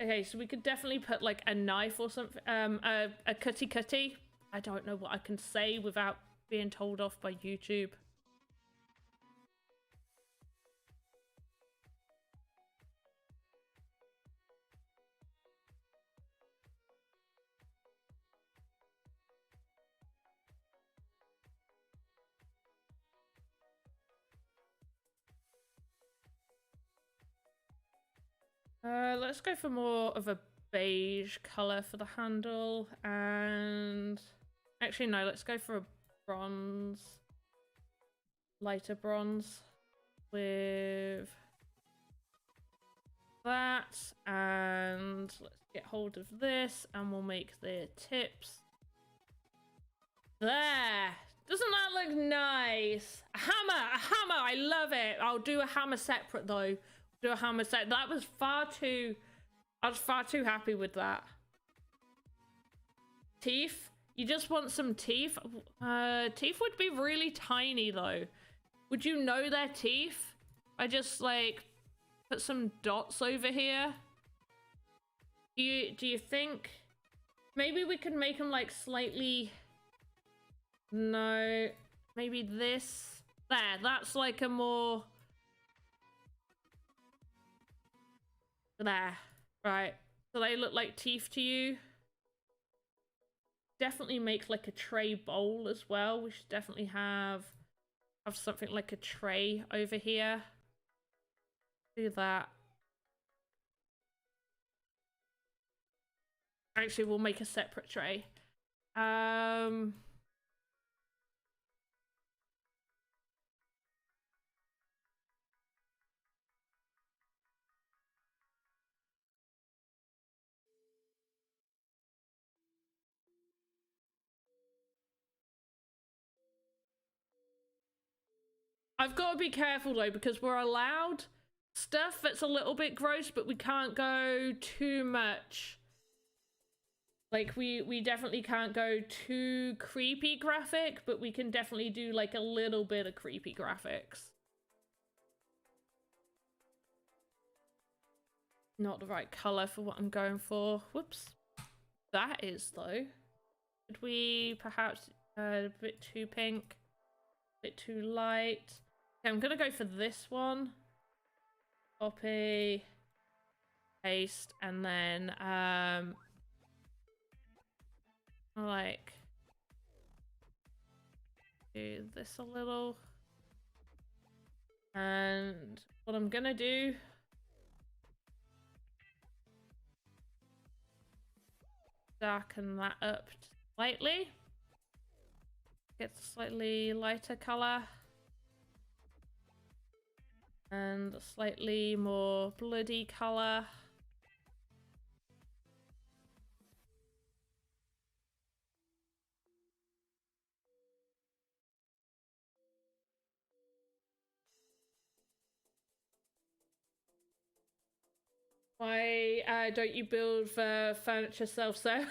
Okay, so we could definitely put like a knife or something, a cutty. I don't know what I can say without being told off by YouTube. Let's go for more of a beige color for the handle, and actually no, let's go for a bronze, lighter bronze with that, and let's get hold of this and we'll make the tips there. Doesn't that look nice? A hammer, I love it. I'll do a hammer separate though. Do a hammer set. That was far too, I was far too happy with that. Teeth, you just want some teeth. Teeth would be really tiny though. Would you know their teeth? I just like put some dots over here. Do you think maybe we could make them like slightly, no, maybe this there, that's like a more there, right? So they look like teeth to you. Definitely make like a tray bowl as well. We should definitely have something like a tray over here. Do that. Actually, we'll make a separate tray. I've got to be careful though, because we're allowed stuff that's a little bit gross, but we can't go too much. Like we definitely can't go too creepy graphic, but we can definitely do like a little bit of creepy graphics. Not the right color for what I'm going for. Whoops. That is though. Could we perhaps a bit too pink, a bit too light? Okay, I'm gonna go for this one. Copy, paste, and then like do this a little. And what I'm gonna do, darken that up slightly. Get a slightly lighter color. And a slightly more bloody color. Why don't you build for furniture self-serve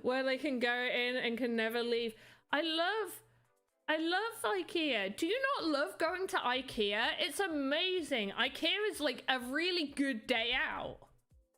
where they can go in and can never leave? I love IKEA. Do you not love going to IKEA? It's amazing. IKEA is like a really good day out.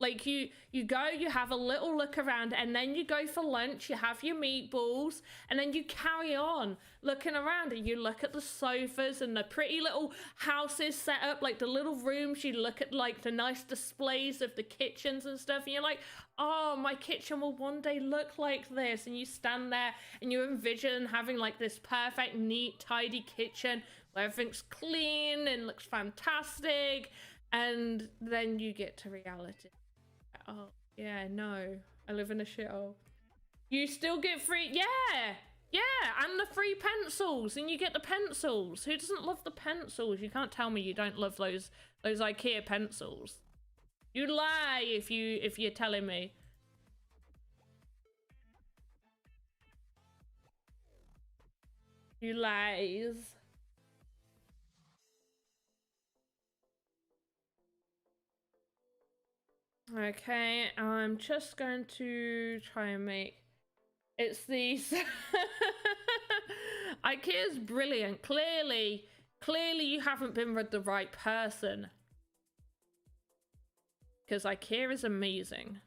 Like you go, you have a little look around, and then you go for lunch, you have your meatballs, and then you carry on looking around, and you look at the sofas and the pretty little houses set up, like the little rooms. You look at like the nice displays of the kitchens and stuff, and you're like, oh, my kitchen will one day look like this. And you stand there and you envision having like this perfect, neat, tidy kitchen where everything's clean and looks fantastic. And then you get to reality. Oh, yeah, no. I live in a shithole. You still get free... Yeah, and the free pencils. And you get the pencils. Who doesn't love the pencils? You can't tell me you don't love those IKEA pencils. You lie if you're telling me. You lies. Okay, I'm just going to try and make... It's these... IKEA's brilliant. Clearly you haven't been with the right person. Because IKEA is amazing.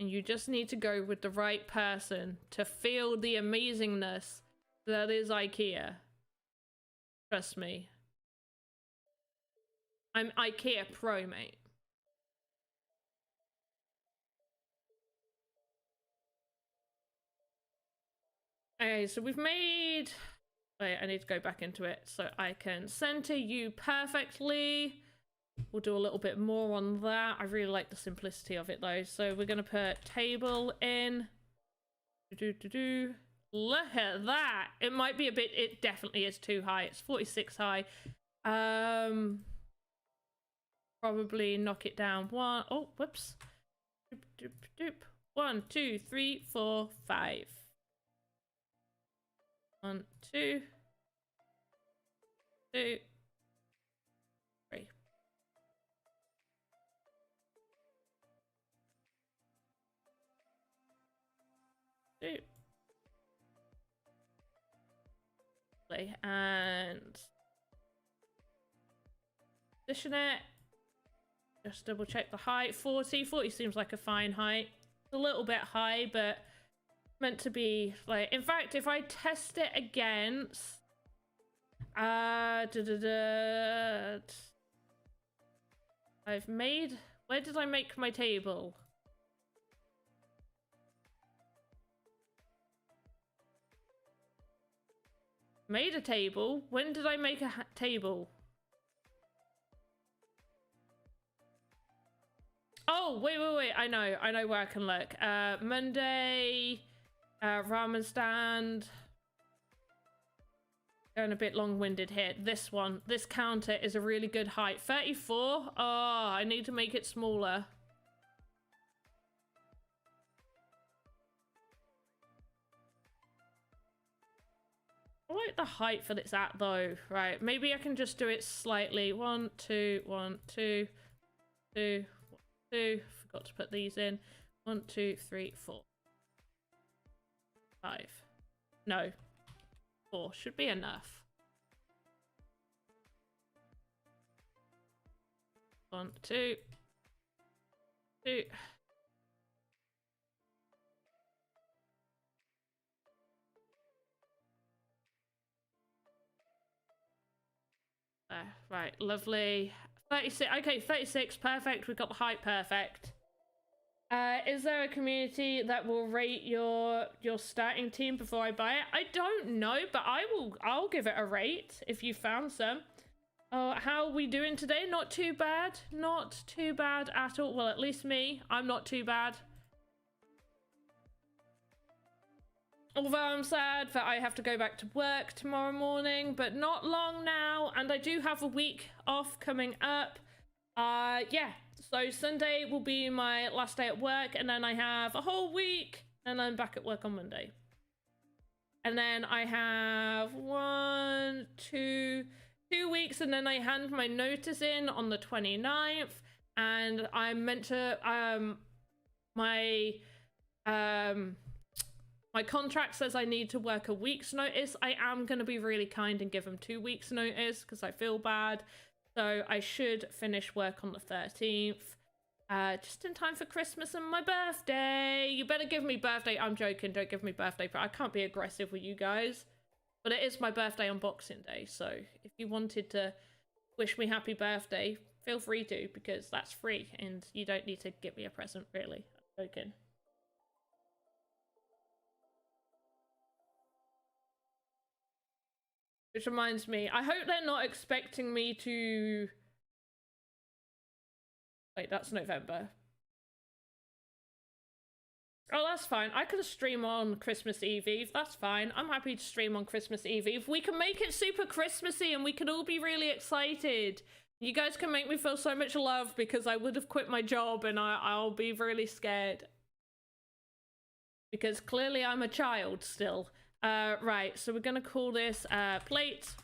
And you just need to go with the right person to feel the amazingness that is IKEA. Trust me. I'm IKEA pro, mate. Okay, so we've made... Wait, I need to go back into it so I can center you perfectly. We'll do a little bit more on that. I really like the simplicity of it though. So we're going to put table in. Look at that. It might be a bit... It definitely is too high. It's 46 high. Probably knock it down one. Oh, whoops. 1, 2, 3, 4, 5. 1, 2, 2, 3. And position it. Just double check the height. 40 seems like a fine height. It's a little bit high, but meant to be like, in fact, if I test it against I've made, where did I make my table? Made a table. When did I make a table? Oh, wait. I know where I can look. Monday, ramen stand. Going a bit long-winded here. This one, this counter is a really good height. 34. Oh, I need to make it smaller. I like the height that it's at though. Right, maybe I can just do it slightly. 1, 2, 1, 2, 2, 1, 2. Forgot to put these in. 1, 2, 3, 4, 5. No, 4 should be enough. 1, 2, 2. Right, lovely. 36. Okay, 36. Perfect. We've got the height perfect. Is there a community that will rate your starting team before I buy it? I don't know, but I'll give it a rate if you found some. How are we doing today? Not too bad. Not too bad at all. Well, at least me. I'm not too bad. Although I'm sad that I have to go back to work tomorrow morning, but not long now. And I do have a week off coming up. Yeah. So Sunday will be my last day at work, and then I have a whole week, and I'm back at work on Monday. And then I have 2 weeks, and then I hand my notice in on the 29th, and I'm meant to, my contract says I need to work a week's notice. I am going to be really kind and give them 2 weeks notice because I feel bad. So I should finish work on the 13th. Just in time for Christmas and my birthday. You better give me birthday. I'm joking. Don't give me birthday. But I can't be aggressive with you guys. But it is my birthday on Boxing Day. So if you wanted to wish me happy birthday, feel free to, because that's free. And you don't need to give me a present, really. I'm joking. Which reminds me, I hope they're not expecting me to... Wait, that's November. Oh, that's fine. I can stream on Christmas Eve. That's fine. I'm happy to stream on Christmas Eve. We can make it super Christmassy and we can all be really excited. You guys can make me feel so much love because I would have quit my job and I'll be really scared. Because clearly I'm a child still. Right, so we're gonna call this plate.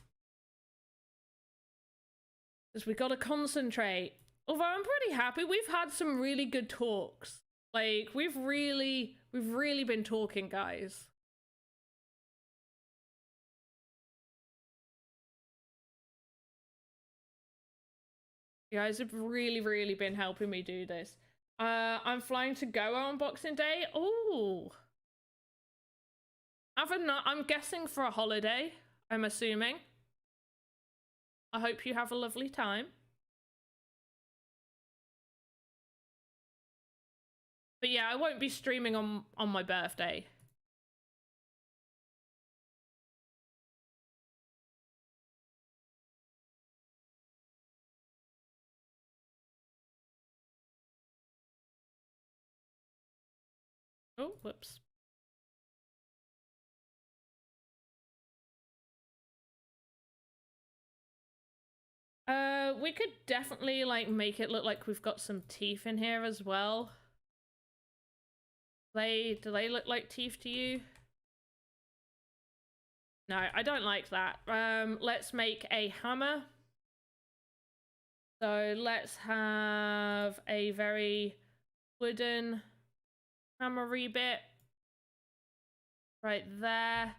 Because we gotta concentrate. Although I'm pretty happy, we've had some really good talks. Like, we've really been talking, guys. You guys have really been helping me do this. I'm flying to Goa on Boxing Day. Ooh. I'm guessing for a holiday, I'm assuming. I hope you have a lovely time. But yeah, I won't be streaming on my birthday. Oh, whoops. We could definitely like make it look like we've got some teeth in here as well. Do they look like teeth to you? No, I don't like that. Let's make a hammer. So let's have a very wooden hammery bit right there.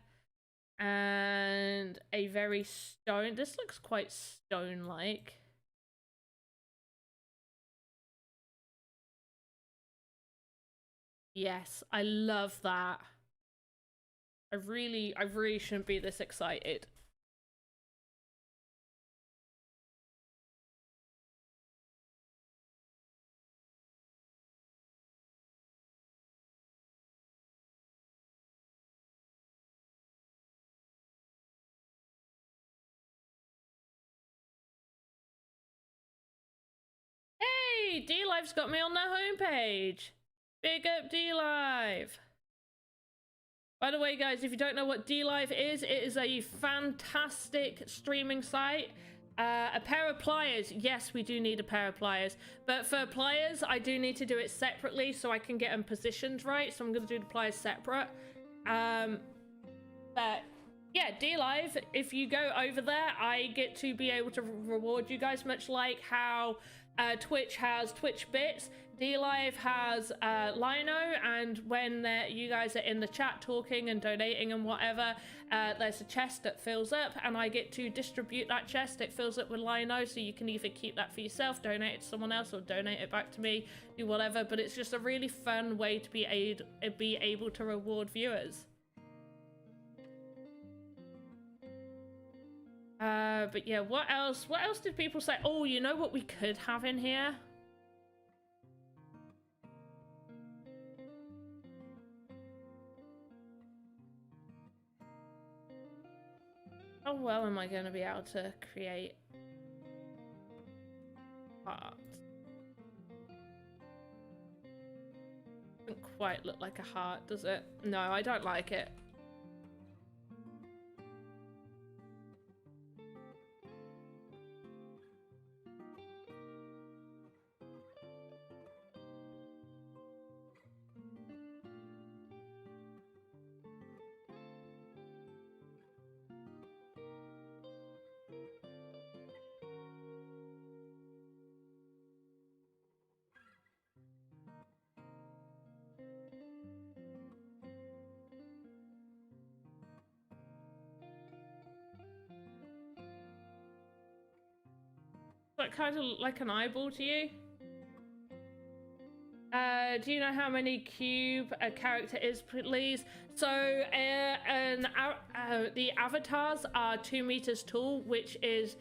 And a very stone. This looks quite stone-like. Yes, I love that. I really shouldn't be this excited. Hey, D-Live's got me on their homepage. Big up D-Live. By the way, guys, if you don't know what D-Live is, it is a fantastic streaming site. A pair of pliers. Yes, we do need a pair of pliers. But for pliers, I do need to do it separately so I can get them positioned right. So I'm going to do the pliers separate. But yeah, D-Live, if you go over there, I get to be able to reward you guys, much like how Twitch has Twitch Bits. D-Live has Lino, and when you guys are in the chat talking and donating and whatever, there's a chest that fills up, and I get to distribute that chest. It fills up with Lino, so you can either keep that for yourself, donate it to someone else, or donate it back to me, do whatever. But it's just a really fun way to be able to reward viewers. But yeah, what else did people say? Oh, you know what we could have in here? How well am I going to be able to create art? Doesn't quite look like a heart, does it? No, I don't like it. That kind of like an eyeball to you? Do you know how many cube a character is, please? So the avatars are 2 meters tall, which is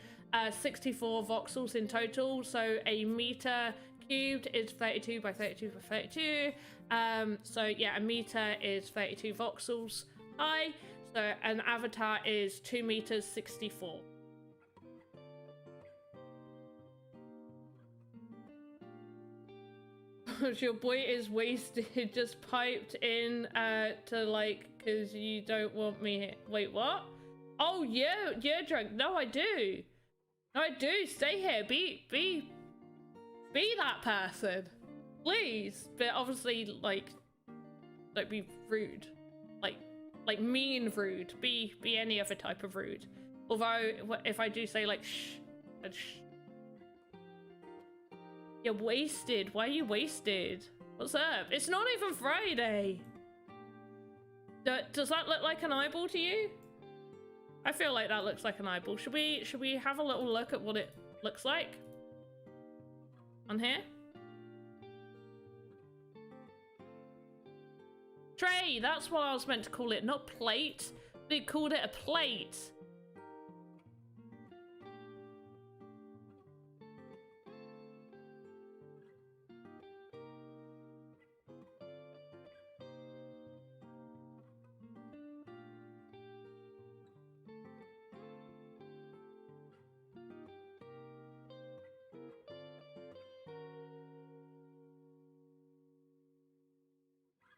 64 voxels in total. So a meter cubed is 32 by 32 by 32. So yeah, a meter is 32 voxels high. So an avatar is 2 meters 64. Your boy is wasted, just piped in to like, because you don't want me here. Wait, what? Oh, yeah, you're drunk. No, I do. No, I do. Stay here. Be that person. Please. But obviously, like, don't be rude. Like mean rude. Be any other type of rude. Although, if I do say, like, shh, and shh. You're wasted. Why are you wasted? What's up? It's not even Friday. Does that look like an eyeball to you? I feel like that looks like an eyeball. Should we have a little look at what it looks like? On here? Tray, that's what I was meant to call it, not plate. They called it a plate.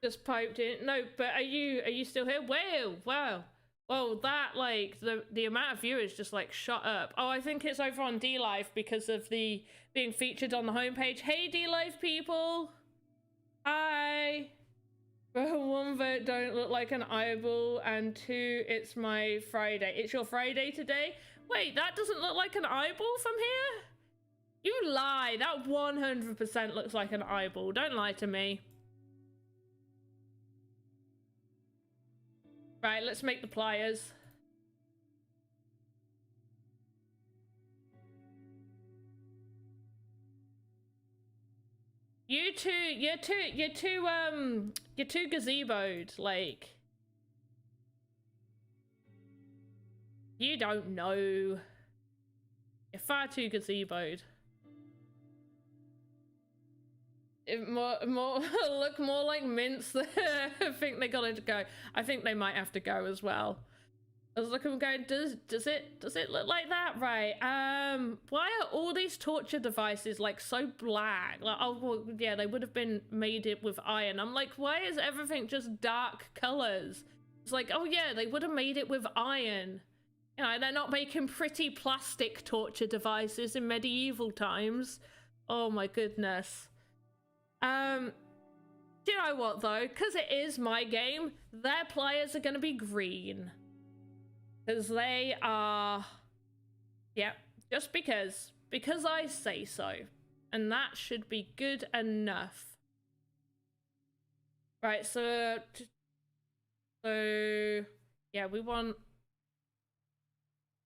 Just piped in. No, but are you still here? Wow. Well, that, like, the amount of viewers just, like, shot up. Oh, I think it's over on D-Live because of the being featured on the homepage. Hey, D-Live people! Hi! Well, 1 vote don't look like an eyeball, and 2, it's my Friday. It's your Friday today? Wait, that doesn't look like an eyeball from here? You lie! That 100% looks like an eyeball. Don't lie to me. Right, let's make the pliers. You're too gazeboed, like. You don't know. You're far too gazeboed. Look more like mints. I think they gotta go. I think they might have to go as well. I was looking, going, does it look like that? Right. Why are all these torture devices like so black? Like, oh well, yeah, they would have been made it with iron. I'm like, why is everything just dark colors? It's like, oh yeah, they would have made it with iron. You know, they're not making pretty plastic torture devices in medieval times. Oh my goodness. Do you know what though? Because it is my game, their players are going to be green. Because they are... Yep, just because. Because I say so. And that should be good enough. Right, so... yeah, we want...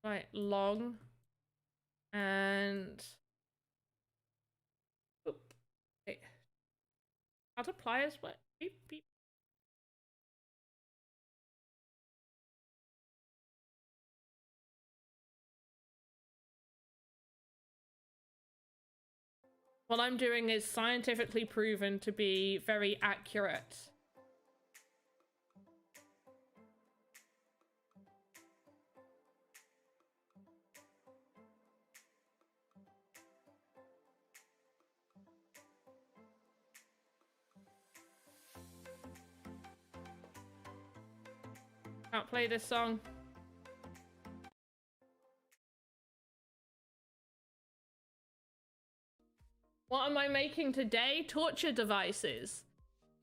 like, long. And... Oop. Okay. How do pliers work? Beep, beep. What I'm doing is scientifically proven to be very accurate. Can't play this song. What am I making today? Torture devices.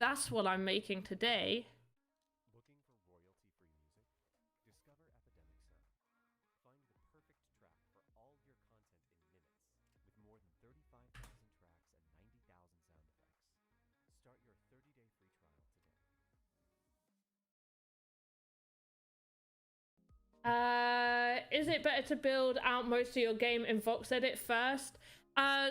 That's what I'm making today. Looking for royalty-free music? Discover Epidemic Sound. Find the perfect track for all your content in minutes, with more than 35,000 tracks and 90,000 sound effects. Start your 30-day free trial today. Is it better to build out most of your game in Voxedit first?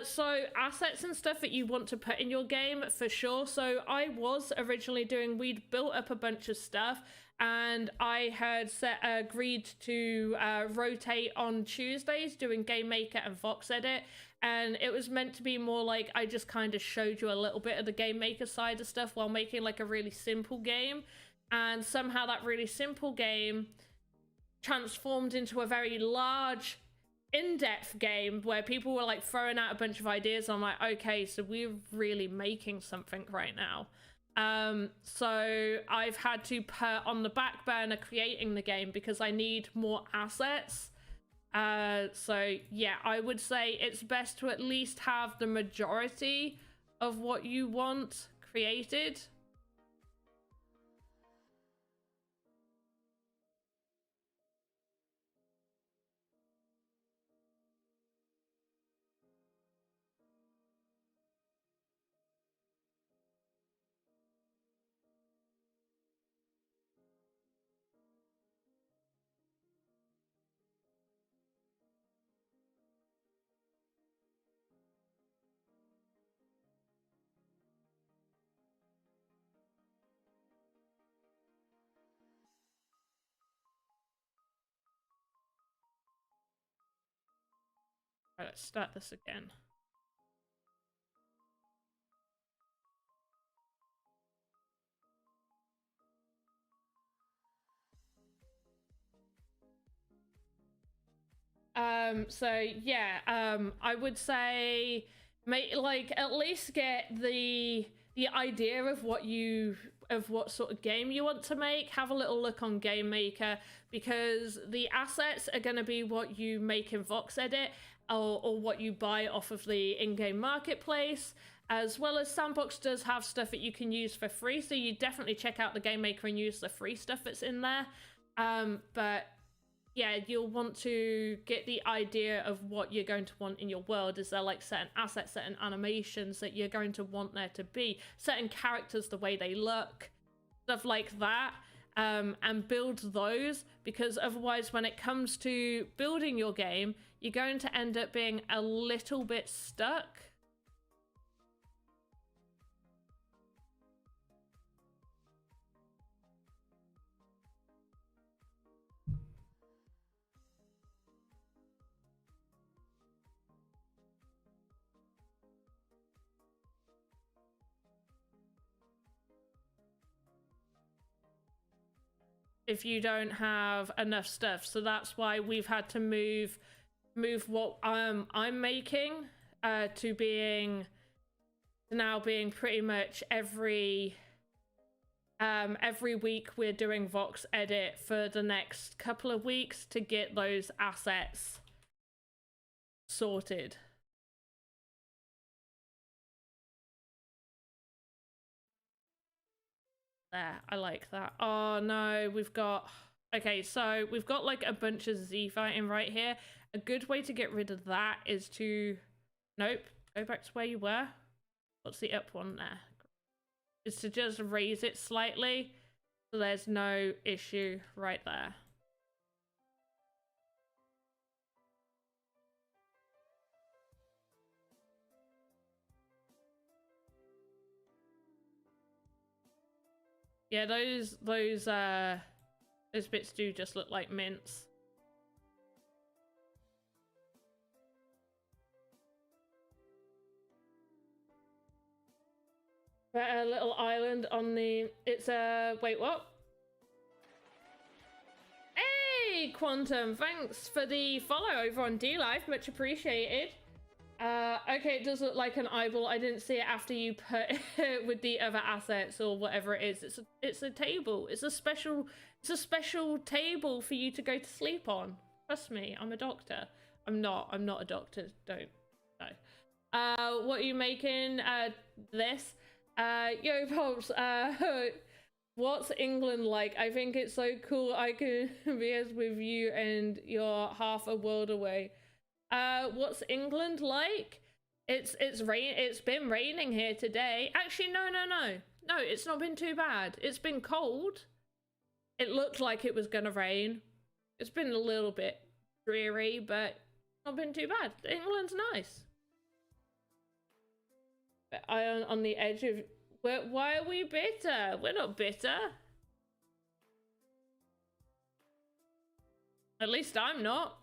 So assets and stuff that you want to put in your game, for sure. So I was originally we'd built up a bunch of stuff, and I had agreed to rotate on Tuesdays doing Game Maker and Voxedit, and it was meant to be more like I just kind of showed you a little bit of the Game Maker side of stuff while making like a really simple game, and somehow that really simple game transformed into a very large in-depth game where people were like throwing out a bunch of ideas. I'm like, okay, so we're really making something right now. So I've had to put on the back burner creating the game because I need more assets. So yeah, I would say it's best to at least have the majority of what you want created. Right, let's start this again. So yeah, I would say like at least get the idea of what sort of game you want to make. Have a little look on Game Maker, because the assets are going to be what you make in Voxedit or what you buy off of the in-game marketplace, as well as Sandbox does have stuff that you can use for free, so you definitely check out the Game Maker and use the free stuff that's in there. But yeah, you'll want to get the idea of what you're going to want in your world. Is there like certain assets, certain animations that you're going to want there to be, certain characters, the way they look, stuff like that, and build those, because otherwise when it comes to building your game, you're going to end up being a little bit stuck. If you don't have enough stuff. So that's why we've had to move what I'm making to now being pretty much every week we're doing Voxedit for the next couple of weeks to get those assets sorted. There, I like that. Oh no, we've got... Okay, so we've got like a bunch of Z fighting right here. A good way to get rid of that is to... Nope, go back to where you were. What's the up one there? Is to just raise it slightly so there's no issue right there. Yeah, those bits do just look like mints. But a little island on the... It's a... Wait, what? Hey, Quantum! Thanks for the follow over on D-Live. Much appreciated. Okay, it does look like an eyeball. I didn't see it after you put it with the other assets or whatever it is. It's a table. It's a special table for you to go to sleep on. Trust me, I'm a doctor. I'm not a doctor. Don't. No. What are you making? This? Yo, Pops, what's England like? I think it's so cool I can be as with you and you're half a world away. What's England like? It's been raining here today. Actually, no, it's not been too bad. It's been cold. It looked like it was gonna rain. It's been a little bit dreary, but not been too bad. England's nice. But I on the edge of... Why are we bitter? We're not bitter. At least I'm not.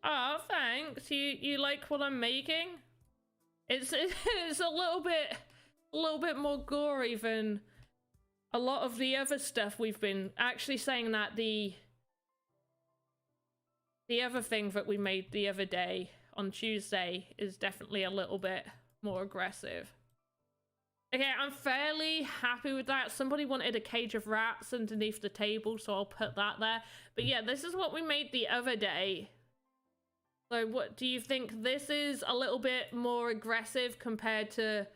Oh, thanks. You like what I'm making? It's a little bit more gory than a lot of the other stuff we've been... Actually saying that, the other thing that we made the other day on Tuesday is definitely a little bit more aggressive. Okay, I'm fairly happy with that. Somebody wanted a cage of rats underneath the table, so I'll put that there. But yeah, this is what we made the other day. So what do you think? This is a little bit more aggressive compared to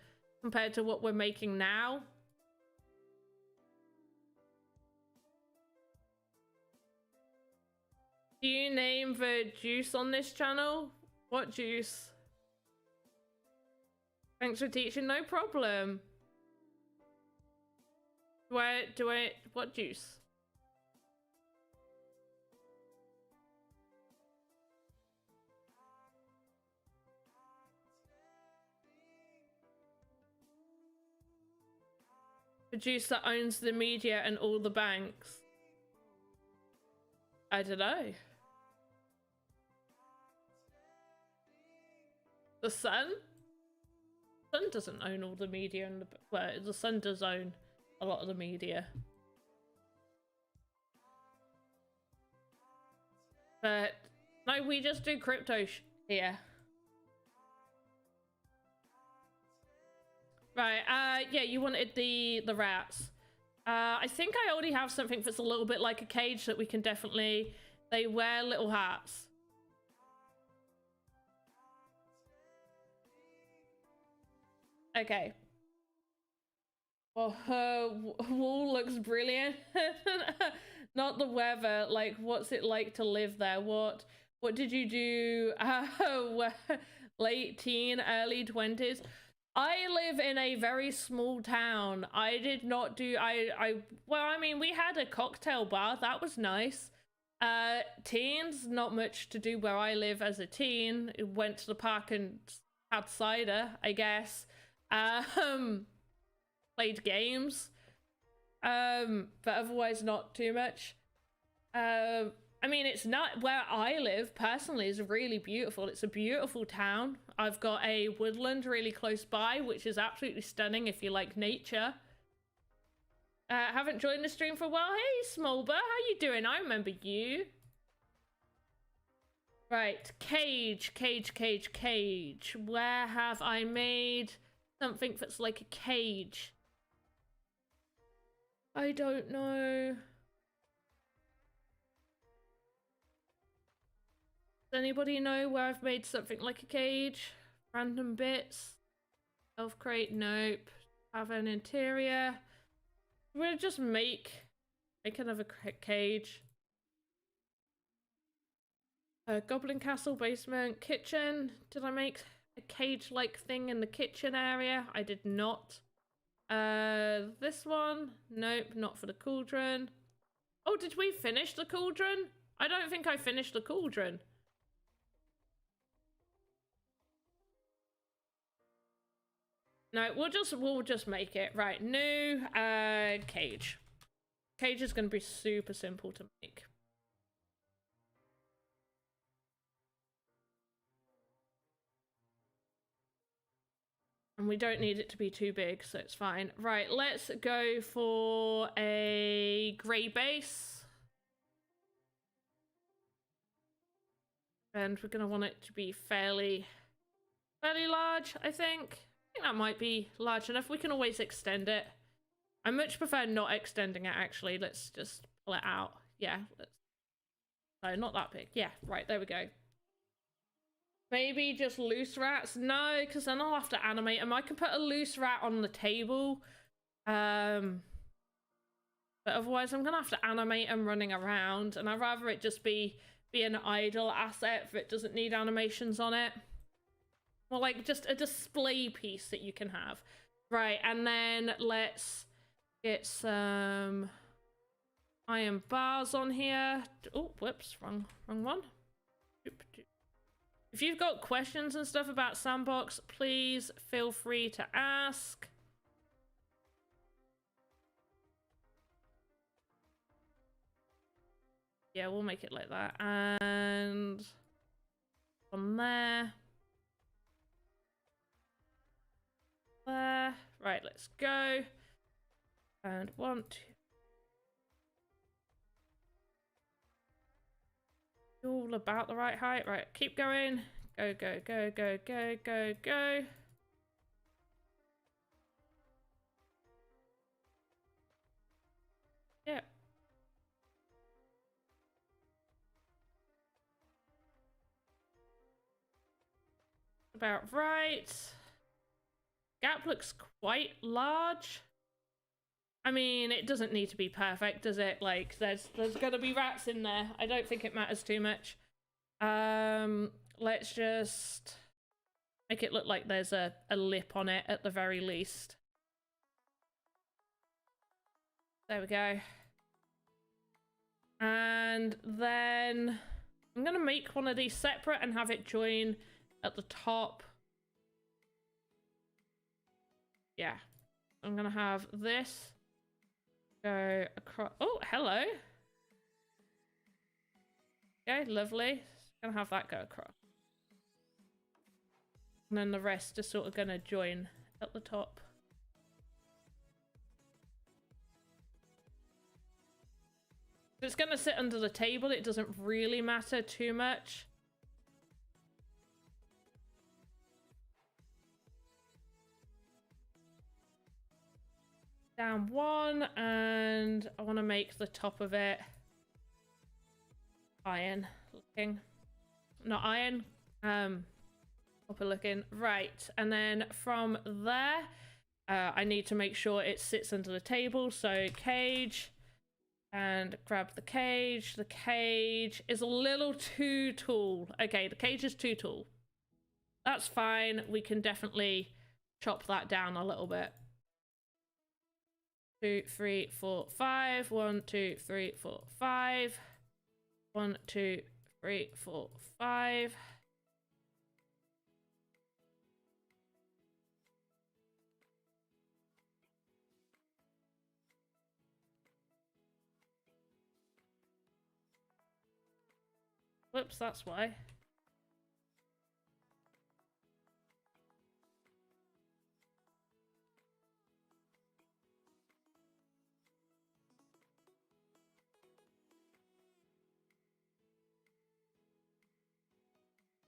what we're making now? Do you name the juice on this channel? What juice? Thanks for teaching, no problem. What juice? The juice that owns the media and all the banks. I don't know. The sun? The sun doesn't own all the media, and well, the sun does own a lot of the media. But no, we just do crypto here. Right, yeah, you wanted the rats. I think I already have something that's a little bit like a cage that we can definitely... They wear little hats. Okay. Well, her wall looks brilliant. Not the weather, like, what's it like to live there? What did you do? Late teen, early 20s? I live in a very small town. I did not do, well, I mean, we had a cocktail bar. That was nice. Teens, not much to do where I live as a teen. Went to the park and had cider, I guess. Played games. But otherwise not too much. I mean, it's not where I live personally is really beautiful. It's a beautiful town. I've got a woodland really close by, which is absolutely stunning if you like nature. Haven't joined the stream for a while. Hey, Smolber, how you doing? I remember you. Right, cage. Where have I made something that's like a cage? I don't know. Does anybody know where I've made something like a cage? Random bits. Elf crate, nope. Have an interior. We'll just make another cage. Goblin castle, basement, kitchen. Did I make a cage-like thing in the kitchen area? I did not. This one? Nope, not for the cauldron. Oh, did we finish the cauldron? I don't think I finished the cauldron. No, we'll just make it. Right, new cage. Cage is going to be super simple to make. And we don't need it to be too big, so it's fine. Right, let's go for a grey base. And we're going to want it to be fairly large, I think. I think that might be large enough. We can always extend it. I much prefer not extending it, actually. Let's just pull it out. Yeah. No, not that big. Yeah, right, there we go. Maybe just loose rats? No, because then I'll have to animate them. I can put a loose rat on the table. But otherwise I'm going to have to animate them running around. And I'd rather it just be an idle asset that doesn't need animations on it. Or like just a display piece that you can have. Right, and then let's get some iron bars on here. Oh, whoops, wrong one. If you've got questions and stuff about Sandbox, please feel free to ask. Yeah, we'll make it like that. And on there. There. Right, let's go. And 1, 2. All about the right height. Right, keep going. Go. Yeah. About right. Gap looks quite large. I mean, it doesn't need to be perfect, does it? Like, there's gonna be rats in there. I don't think it matters too much. Let's just make it look like there's a lip on it at the very least. There we go. And then I'm gonna make one of these separate and have it join at the top. Yeah. I'm gonna have this go across. Oh, hello. Okay, lovely. Gonna have that go across. And then the rest are sort of gonna join at the top. If it's gonna sit under the table, it doesn't really matter too much. Down one, and I want to make the top of it iron looking. Not iron, copper looking. Right, and then from there, I need to make sure it sits under the table. So cage, and grab the cage. The cage is a little too tall. Okay, the cage is too tall. That's fine. We can definitely chop that down a little bit. 2, 3, 4, 5. 1, 2, 3, 4, 5. 1, 2, 3, 4, 5. Whoops, that's why.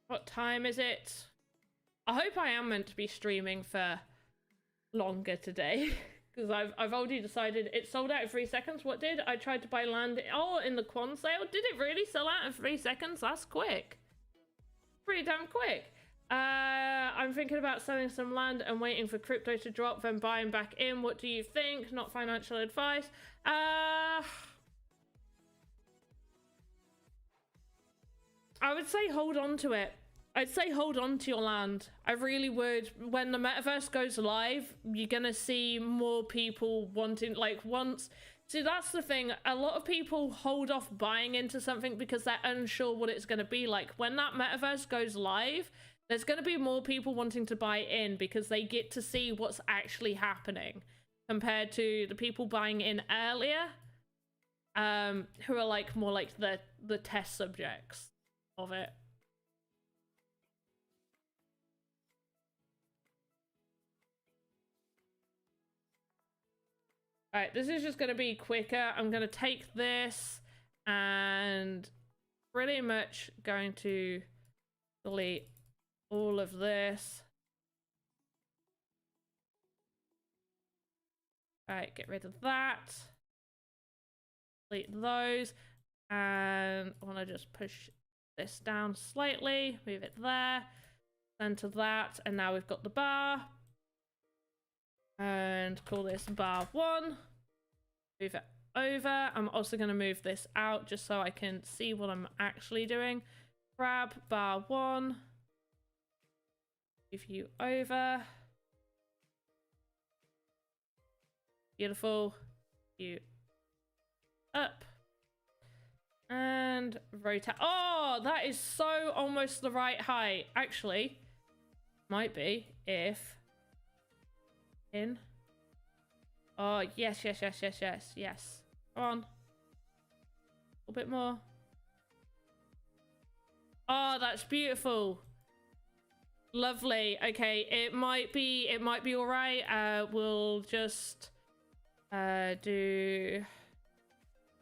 What time is it? I hope I am meant to be streaming for longer today. Because I've already decided it sold out in 3 seconds. What did? I tried to buy land. Oh, in the Quan sale? Did it really sell out in 3 seconds? That's quick. Pretty damn quick. I'm thinking about selling some land and waiting for crypto to drop, then buying back in. What do you think? Not financial advice. I would say hold on to it. I'd say hold on to your land. I really would. When the metaverse goes live, you're gonna see more people wanting, like, once... See, that's the thing. A lot of people hold off buying into something because they're unsure what it's gonna be like. When that metaverse goes live, there's gonna be more people wanting to buy in because they get to see what's actually happening compared to the people buying in earlier, who are, like, more like the test subjects of it. All right, this is just going to be quicker. I'm going to take this and pretty much going to delete all of this. All right, get rid of that. Delete those. And I want to just push this down slightly, move it there, center that, and now we've got the bar. And call this bar 1. Move it over. I'm also going to move this out just so I can see what I'm actually doing. Grab bar 1. Move you over. Beautiful. You up. And rotate. Oh, that is so almost the right height. Actually, might be if... in. Oh, yes. Come on. A little bit more. Oh, that's beautiful. Lovely. Okay, it might be all right. We'll just do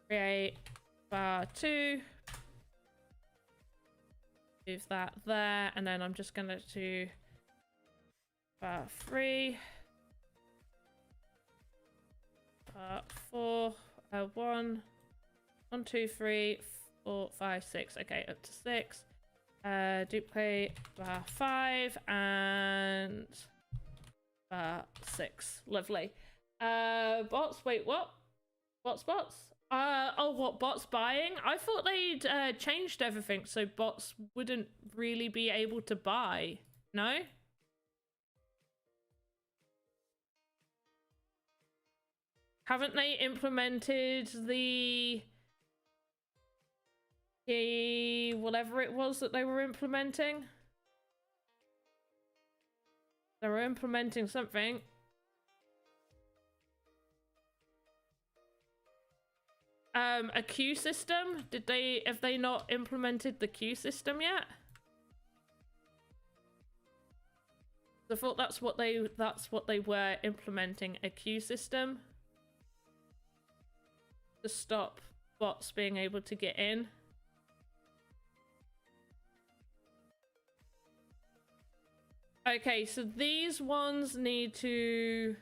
create bar 2. Move that there, and then I'm just gonna do bar 3. 4, 1, 2, 3, 4, 5, 6. Okay, up to 6. Duplicate bar 5 and bar 6. Lovely. Bots. Wait, what? What's bots? Oh, what bots buying? I thought they'd changed everything so bots wouldn't really be able to buy. No? Haven't they implemented the whatever it was that they were implementing? They were implementing something. a queue system. Have they not implemented the queue system yet? I thought that's what they were implementing, a queue system to stop bots being able to get in. Okay, so these ones need to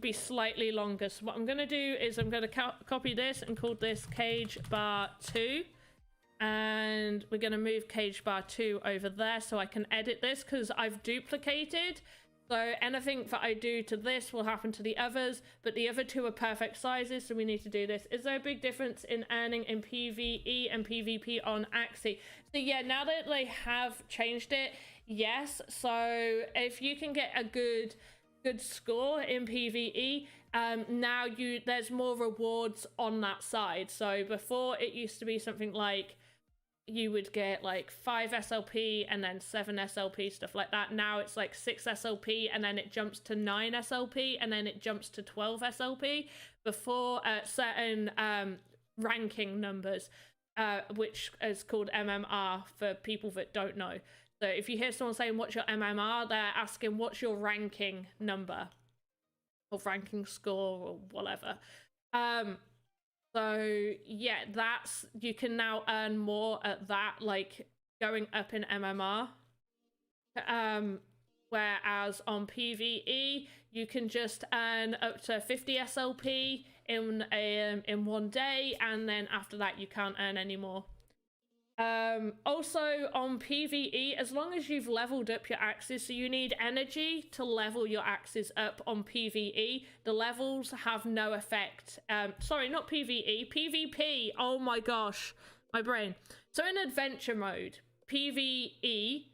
be slightly longer. So what I'm going to do is I'm going to copy this and call this cage bar 2. And we're going to move cage bar 2 over there so I can edit this because I've duplicated. So anything that I do to this will happen to the others, but the other two are perfect sizes, so we need to do this. Is there a big difference in earning in PvE and PvP on Axie? So yeah, now that they have changed it, yes. So if you can get a good score in PvE, now there's more rewards on that side. So before it used to be something like you would get like 5 SLP and then 7 SLP, stuff like that. Now it's like 6 SLP and then it jumps to 9 SLP and then it jumps to 12 SLP before certain ranking numbers, which is called MMR for people that don't know. So if you hear someone saying what's your MMR, they're asking what's your ranking number or ranking score or whatever. So yeah, you can now earn more at that, like going up in MMR. Whereas on PvE, you can just earn up to 50 SLP in one day, and then after that you can't earn any more. Also on PvE, as long as you've leveled up your axes, so you need energy to level your axes up on PvE. The levels have no effect. Sorry, not PvE, PvP. Oh my gosh, my brain. So in adventure mode, PvE,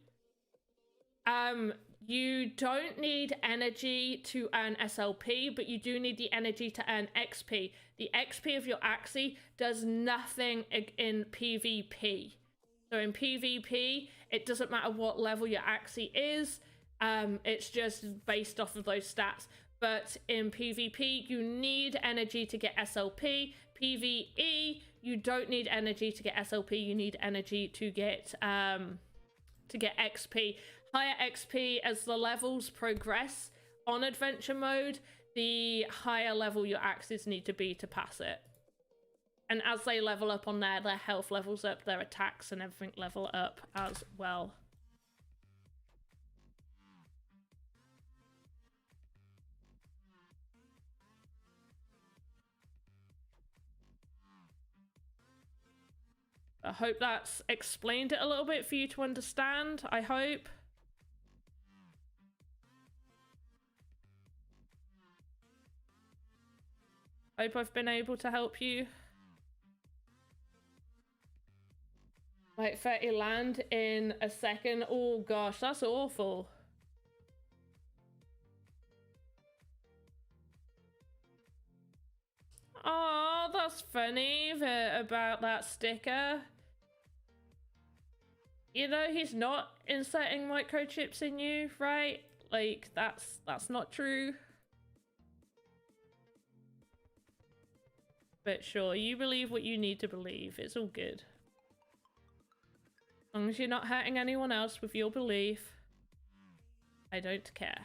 you don't need energy to earn SLP, but you do need the energy to earn XP. The XP of your Axie does nothing in PvP. So in PvP, it doesn't matter what level your Axie is, it's just based off of those stats. But in PvP, you need energy to get SLP. PvE, you don't need energy to get SLP, you need energy to get XP. Higher XP as the levels progress on adventure mode, the higher level your axes need to be to pass it. And as they level up on there, their health levels up, their attacks and everything level up as well. I hope that's explained it a little bit for you to understand, I hope. Hope I've been able to help you. Like 30 land in a second. Oh gosh, that's awful. Oh, that's funny about that sticker. You know, he's not inserting microchips in you, right? Like, that's not true. But sure, you believe what you need to believe. It's all good. As long as you're not hurting anyone else with your belief, I don't care.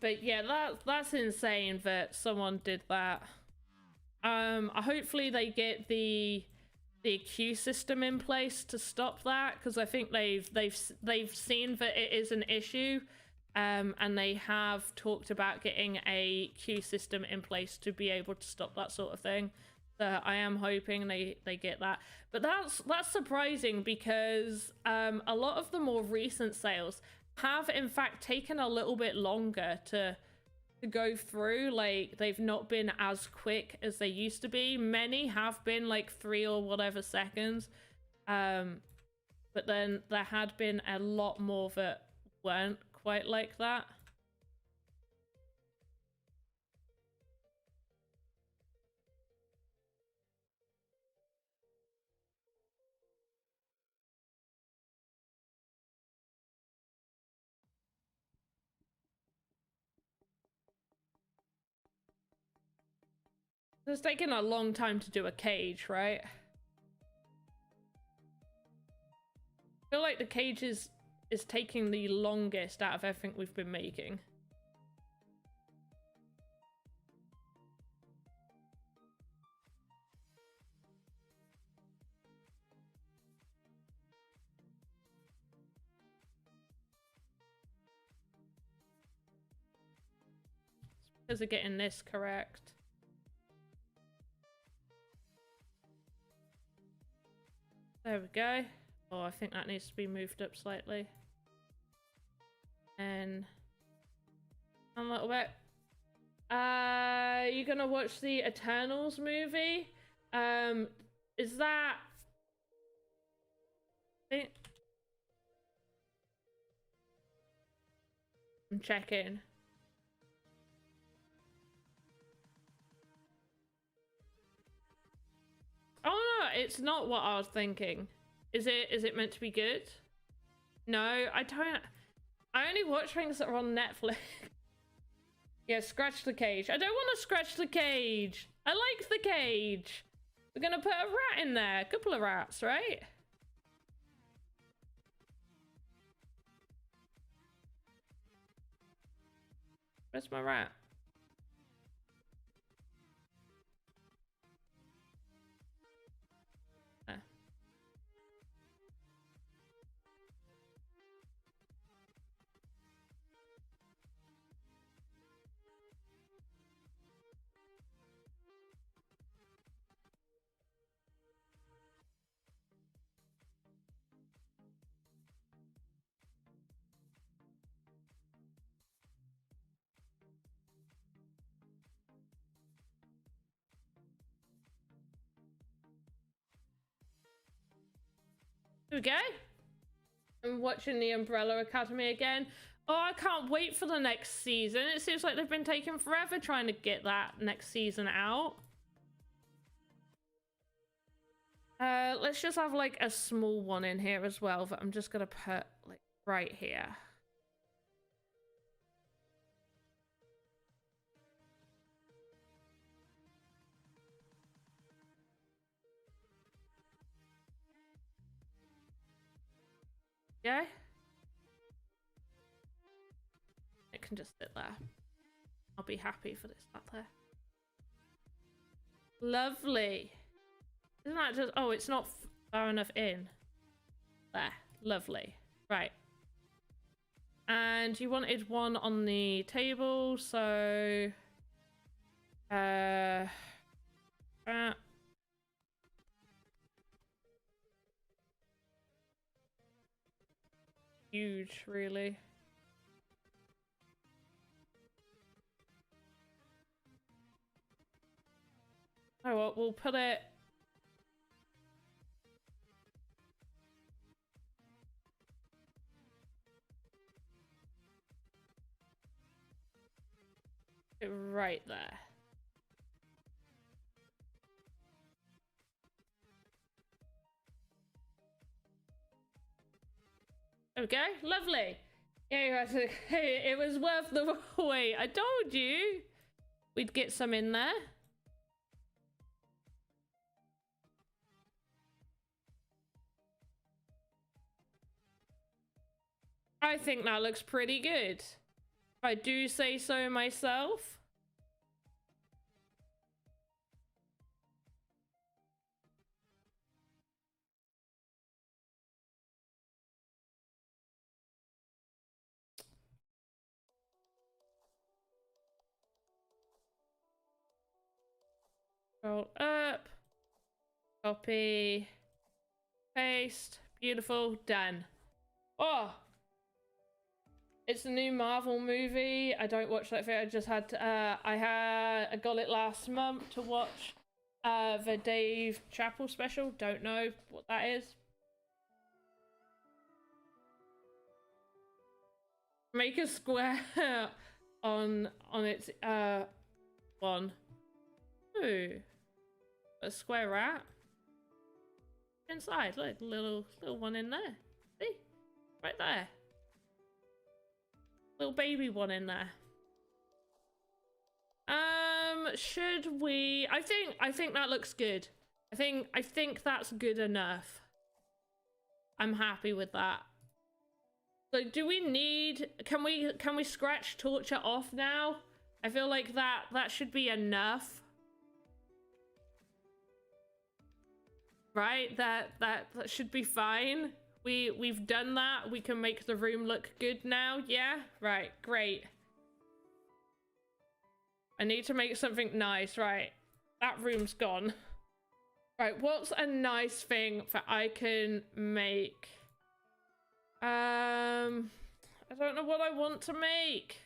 But yeah, that's insane that someone did that. Hopefully they get the the queue system in place to stop that, because I think they've seen that it is an issue, and they have talked about getting a queue system in place to be able to stop that sort of thing. So I am hoping they get that. But that's surprising, because a lot of the more recent sales have in fact taken a little bit longer to go through. Like, they've not been as quick as they used to be. Many have been like 3 or whatever seconds, but then there had been a lot more that weren't quite like that. It's taken a long time to do a cage, right? I feel like the cage is taking the longest out of everything we've been making. Because of getting this correct. There we go. Oh, I think that needs to be moved up slightly. And a little bit. You gonna watch the Eternals movie? Is that... I'm checking. Oh no, it's not what I was thinking. Is it meant to be good? No, I don't. I only watch things that are on Netflix. Yeah, scratch the cage. I don't want to scratch the cage. I like the cage. We're gonna put a rat in there. A couple of rats, right? Where's my rat? Here we go. I'm watching the Umbrella Academy again. Oh, I can't wait for the next season. It seems like they've been taking forever trying to get that next season out. Let's just have like a small one in here as well that I'm just gonna put like right here. Yeah? It can just sit there. I'll be happy for this up there. Lovely. Isn't that just... Oh, it's not far enough in. There. Lovely. Right. And you wanted one on the table, so... huge, really. Oh well, we'll put it... right there. There we go. Lovely. Yeah, it was worth the wait. I told you we'd get some in there. I think that looks pretty good, if I do say so myself. Scroll up. Copy. Paste. Beautiful. Done. Oh! It's a new Marvel movie. I don't watch that. I just had I got it last month to watch the Dave Chappelle special. Don't know what that is. Make a square on its one. Ooh. A square rat. Inside, look, little one in there. See? Right there. Little baby one in there. Should we I think that looks good. I think that's good enough. I'm happy with that. So do we need can we scratch torture off now? I feel like that should be enough. Right? That should be fine. We've done that. We can make the room look good now. Yeah? Right, great. I need to make something nice. Right. That room's gone. Right, what's a nice thing that I can make? I don't know what I want to make.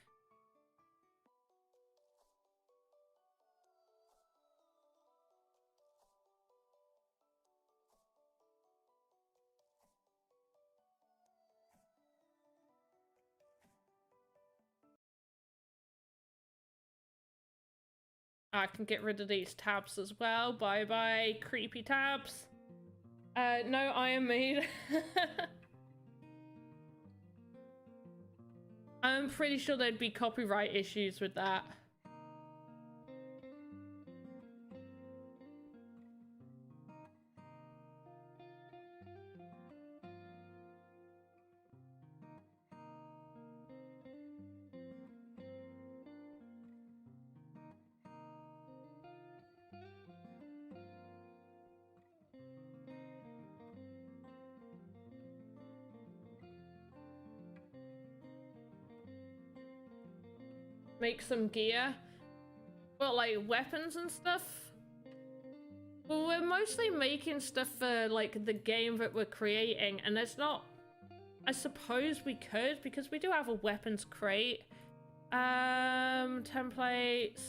I can get rid of these tabs as well. Bye bye, creepy tabs. No, I am made. I'm pretty sure there'd be copyright issues with that. Make some gear. Well, like weapons and stuff. Well, we're mostly making stuff for like the game that we're creating, and it's not. I suppose we could because we do have a weapons crate. Templates.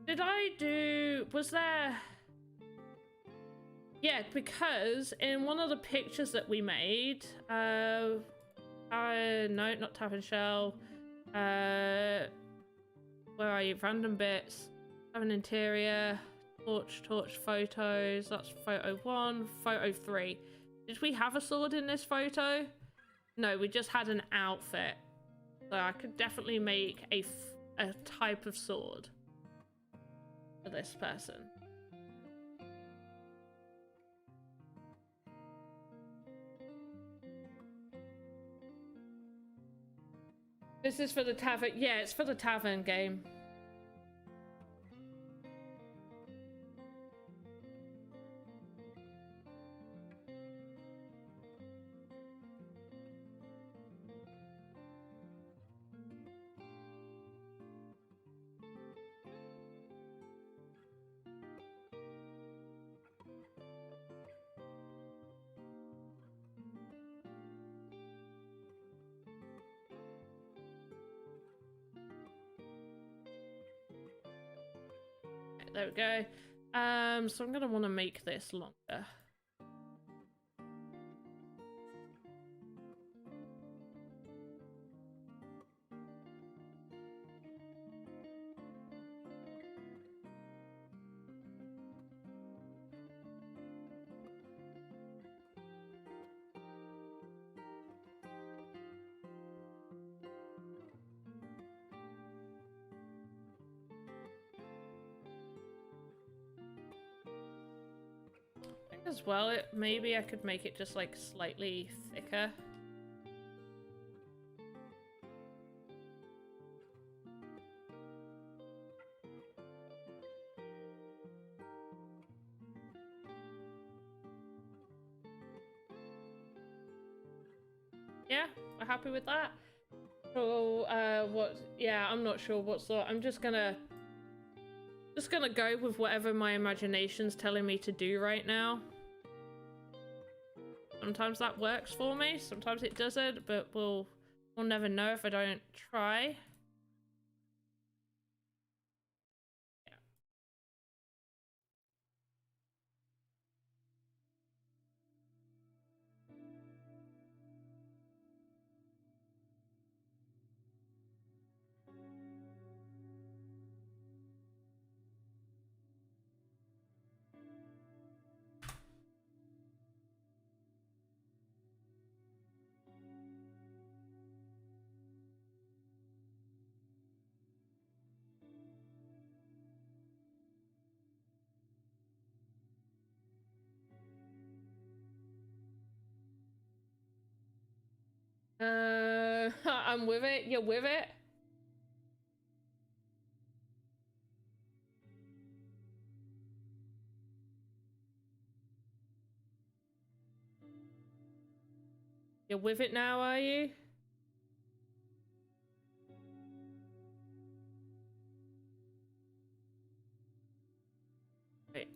Did I do... was there... Yeah, because in one of the pictures that we made, no, not tap and shell. Where are you? Random bits. Have an interior. Torch photos. That's photo 1. Photo 3. Did we have a sword in this photo? No, we just had an outfit. So I could definitely make a type of sword for this person. This is for the tavern. Yeah, it's for the tavern game. There we go. So I'm gonna want to make this longer. As well, maybe I could make it just like slightly thicker. Yeah, we're happy with that. So, what? Yeah, I'm not sure what sort. I'm just gonna go with whatever my imagination's telling me to do right now. Sometimes that works for me, sometimes it doesn't, but we'll never know if I don't try. I'm with it. You're with it. You're with it now, are you? Wait.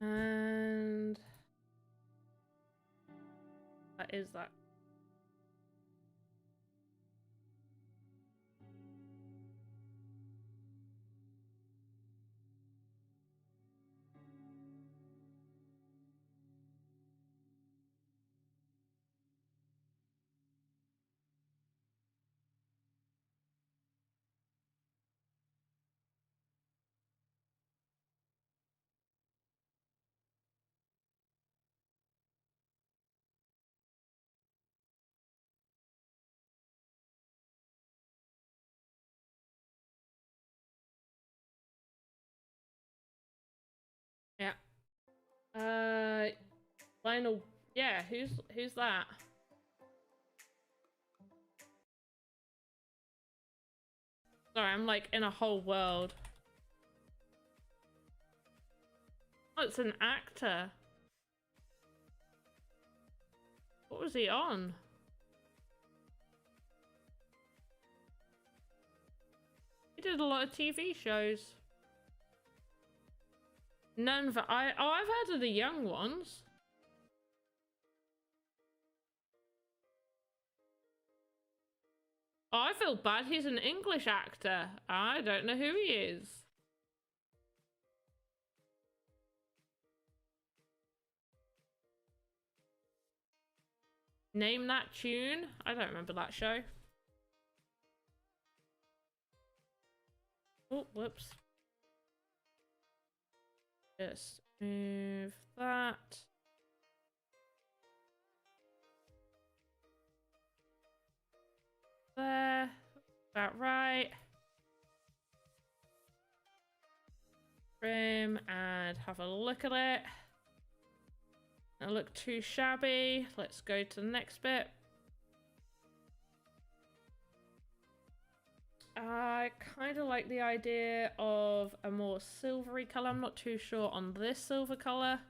And that is that. Yeah. Lionel. Yeah, who's that? Sorry, I'm like in a whole world. Oh, it's an actor. What was he on? He did a lot of TV shows. None for I've heard of the young ones. Oh, I feel bad. He's an English actor. I don't know who he is. Name that tune? I don't remember that show. Oh, whoops. Just move that. There. About right. Trim and have a look at it. Doesn't look too shabby. Let's go to the next bit. I kind of like the idea of a more silvery color. I'm not too sure on this silver color.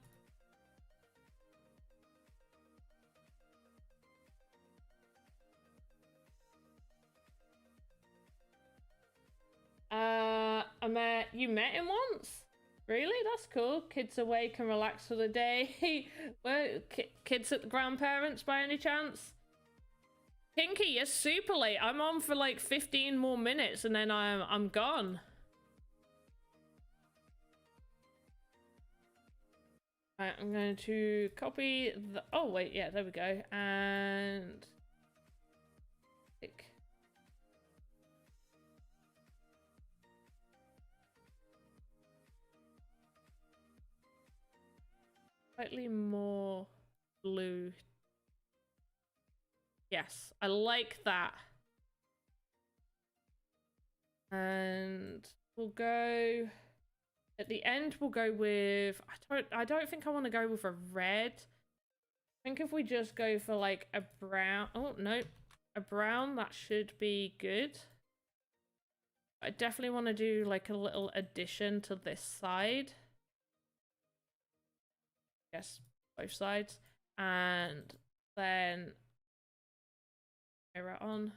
You met him once? Really? That's cool. Kids away can relax for the day. Well, kids at the grandparents by any chance? Pinky, you're super late. I'm on for like 15 more minutes and then I'm gone. Right, I'm going to copy the... Oh, wait, yeah, there we go. And... Slightly more blue. Yes, I like that. And we'll go at the end. We'll go with I don't think I want to go with a red. think if we just go for like a brown, oh no, a brown, that should be good. I definitely want to do like a little addition to this side. Yes, both sides. And then mirror on,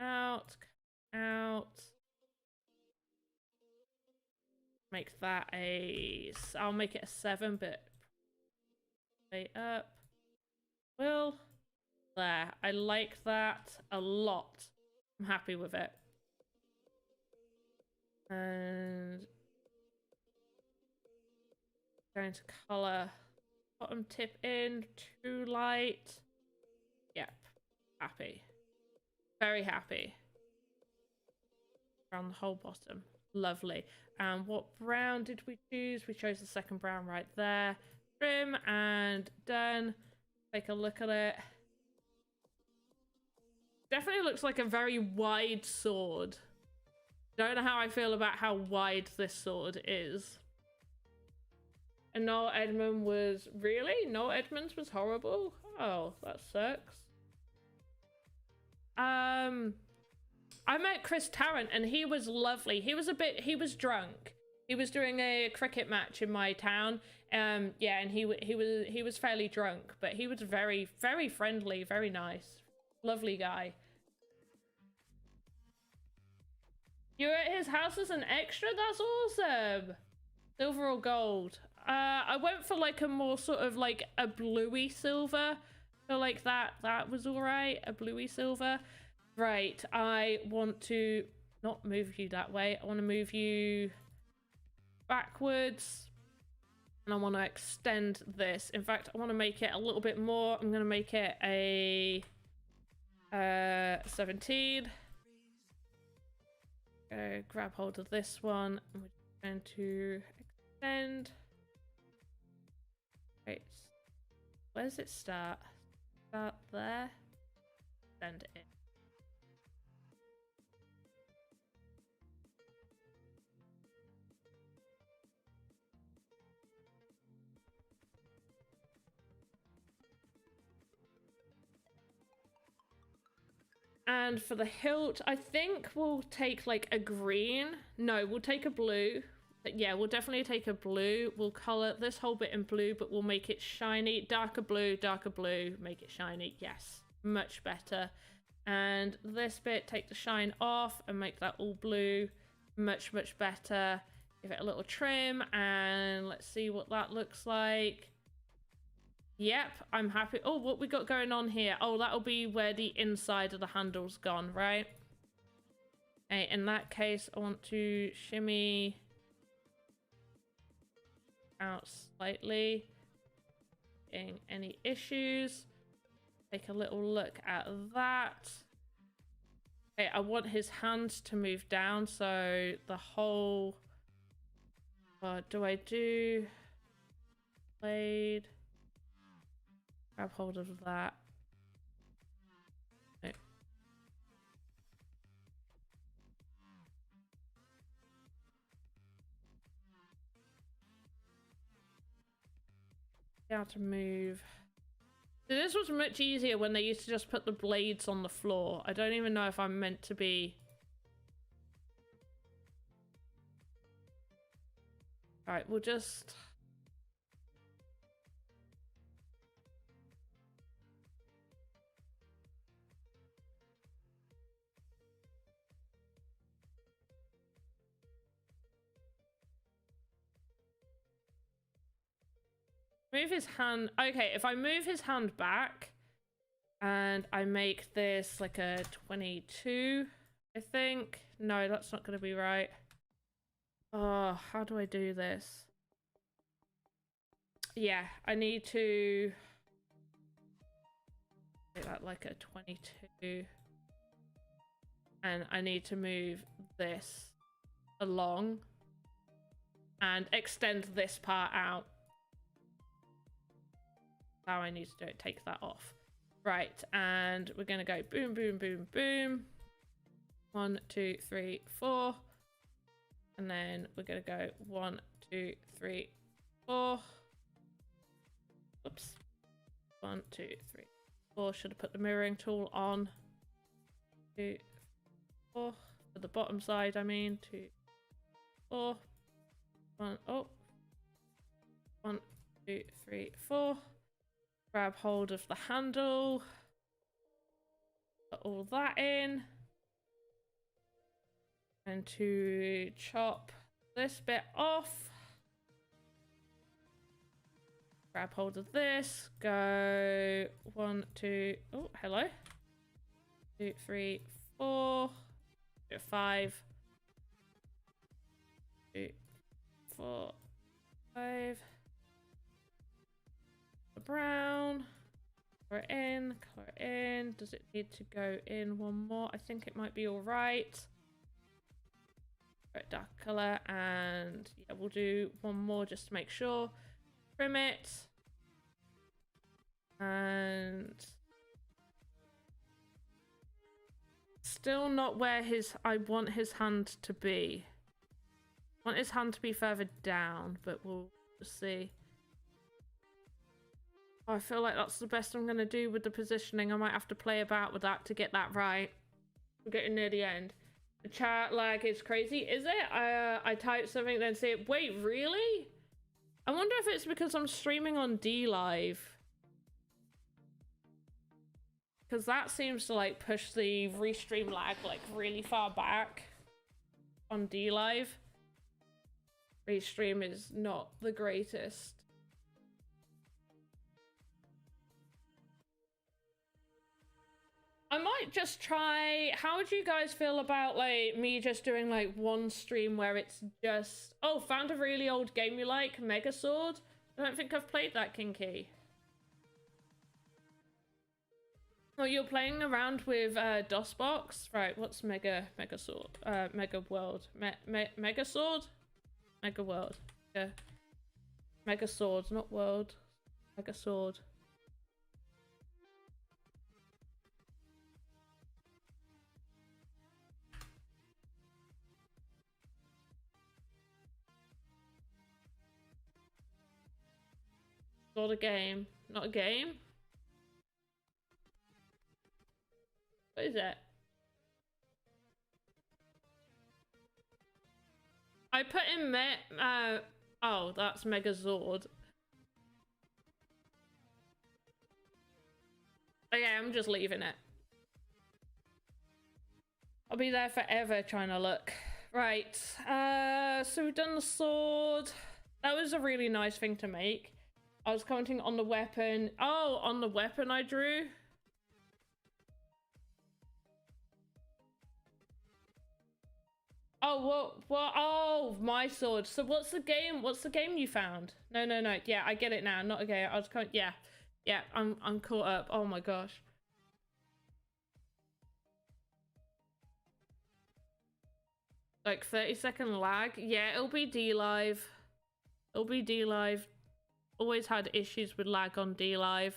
out, out. Make that I'll make it a 7, but play up. Well, there. I like that a lot. I'm happy with it. And going to color bottom tip in, too light. Yep, happy. Very happy. Around the whole bottom. Lovely. And what brown did we choose? We chose the second brown right there. Trim and done. Take a look at it. Definitely looks like a very wide sword. Don't know how I feel about how wide this sword is. And Noel Edmond was... Really? Noel Edmonds was horrible? Oh, that sucks. I met Chris Tarrant and he was lovely. He was drunk. He was doing a cricket match in my town. Yeah, and he was fairly drunk, but he was very, very friendly, very nice. Lovely guy. You were at his house as an extra? That's awesome. Silver or gold? I went for like a more sort of like a bluey silver. So like that was all right. A bluey silver. Right, I want to not move you that way. I want to move you backwards. And I want to extend this. In fact, I want to make it a little bit more. I'm going to make it a 17. Grab hold of this one. And we're going to extend. Right. Where does it start? Start there. Extend it. And for the hilt, I think we'll take like a green. No, we'll take a blue. Yeah, we'll definitely take a blue. We'll color this whole bit in blue, but we'll make it shiny. Darker blue, make it shiny. Yes, much better. And this bit, take the shine off and make that all blue. Much, much better. Give it a little trim and let's see what that looks like. Yep, I'm happy. Oh, what we got going on here? Oh, that'll be where the inside of the handle's gone, right? Okay, in that case, I want to shimmy out slightly. Getting any issues? Take a little look at that. Okay, I want his hands to move down, so the whole... What do I do? Blade. Grab hold of that. No. How to move. So this was much easier when they used to just put the blades on the floor. I don't even know if I'm meant to be... Alright, we'll just... Move his hand. Okay, if I move his hand back and I make this like a 22, I think. No, that's not going to be right. Oh, how do I do this? Yeah, I need to make that like a 22. And I need to move this along and extend this part out. How I need to do it. Take that off. Right, and we're gonna go boom, boom, boom, boom. 1, 2, 3, 4. And then we're gonna go 1, 2, 3, 4. Oops. 1, 2, 3, 4. Should have put the mirroring tool on. 2, 4. For the bottom side, I mean. 2, 4. 1, oh. 1, 2, 3, 4. Grab hold of the handle. Put all that in. And to chop this bit off. Grab hold of this. Go 1, 2. Oh, hello. 2, 3, 4. 5. 2, 4, 5. The brown. Color it in. Color it in. Does it need to go in one more? I think it might be all right. Dark color, and yeah, we'll do one more just to make sure. Trim it, and still not where I want his hand to be. I want his hand to be further down, but we'll see. Oh, I feel like that's the best I'm gonna do with the positioning. I might have to play about with that to get that right. We're getting near the end. The chat lag is crazy, is it? I type something then say, wait, really? I wonder if it's because I'm streaming on D Live. Because that seems to like push the restream lag like really far back on D Live. Restream is not the greatest. I might just try. How would you guys feel about like me just doing like one stream where it's just, oh, found a really old game you like, Mega Sword? I don't think I've played that, Kinky. Oh, you're playing around with DOSBox? Right, what's Mega Sword? Mega World. Mega Sword? Mega World. Yeah. Mega Sword, not World. Mega Sword. Not a game. Not a game? What is it? I put in oh, that's Megazord. Okay, I'm just leaving it. I'll be there forever trying to look. Right, so we've done the sword. That was a really nice thing to make. I was commenting on the weapon. Oh, on the weapon I drew. Oh, what? Oh, my sword. So what's the game? What's the game you found? No. Yeah, I get it now. Not okay. I was kind. Yeah, I'm caught up. Oh my gosh. Like 30-second lag. Yeah, it'll be D Live. It'll be D Live. Always had issues with lag on D Live.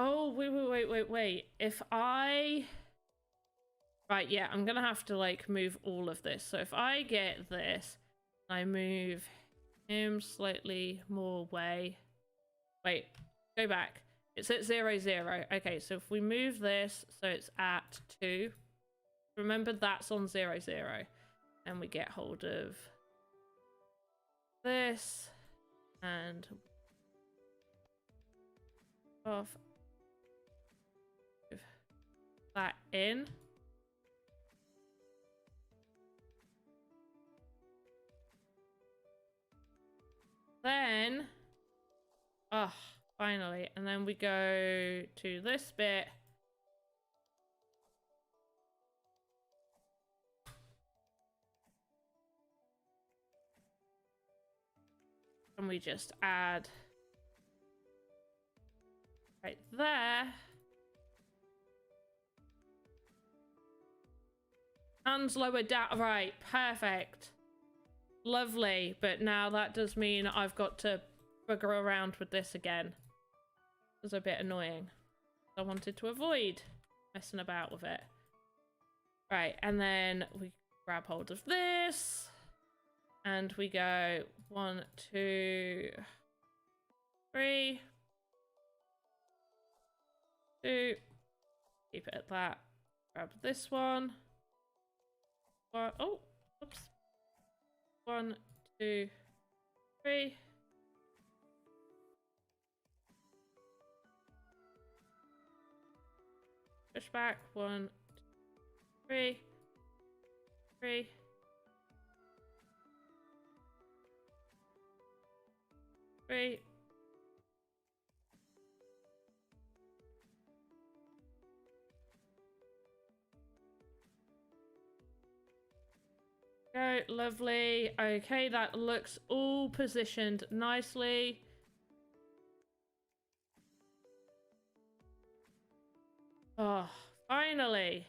Oh, wait. If I... Right, yeah, I'm gonna have to, like, move all of this. So if I get this, I move him slightly more way. Wait, go back. It's at 0, 0. Okay, so if we move this, so it's at 2. Remember, that's on 0, 0. And we get hold of this. And... off. That in. Then, oh, finally, and then we go to this bit. And we just add right there. Hands lower down. Right, perfect. Lovely. But now that does mean I've got to bugger around with this again. It's a bit annoying. I wanted to avoid messing about with it. Right, and then we grab hold of this. And we go 1, 2, 3. 2. Keep it at that. Grab this one. Oh, oops. 1, 2, 3. Push back. 1, 2, 3. 3. 3. Go, lovely. Okay, that looks all positioned nicely. Oh, finally.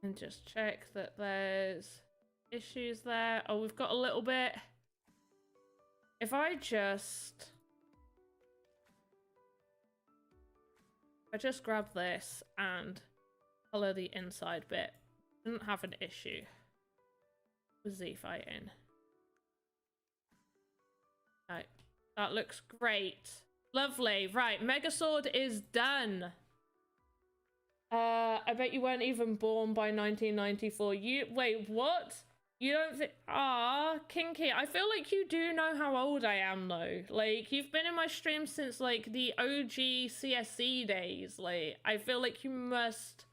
And just check that there's issues there. Oh, we've got a little bit. If I just grab this and color the inside bit, didn't have an issue with Z fighting. Right, that looks great. Lovely. Right, Megasword is done. I bet you weren't even born by 1994. Wait, what? You don't think? Ah, Kinky. I feel like you do know how old I am, though. Like, you've been in my stream since, like, the OG CSC days. Like, I feel like you must...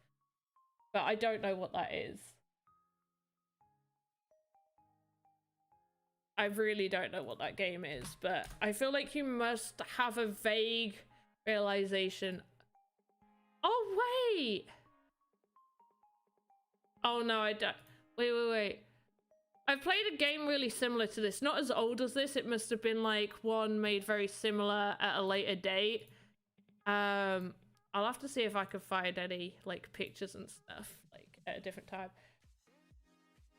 But I don't know what that is. I really don't know what that game is, but I feel like you must have a vague realization. Oh, wait! Oh, no, I don't. Wait. I've played a game really similar to this. Not as old as this. It must have been like one made very similar at a later date. I'll have to see if I can find any like pictures and stuff like at a different time.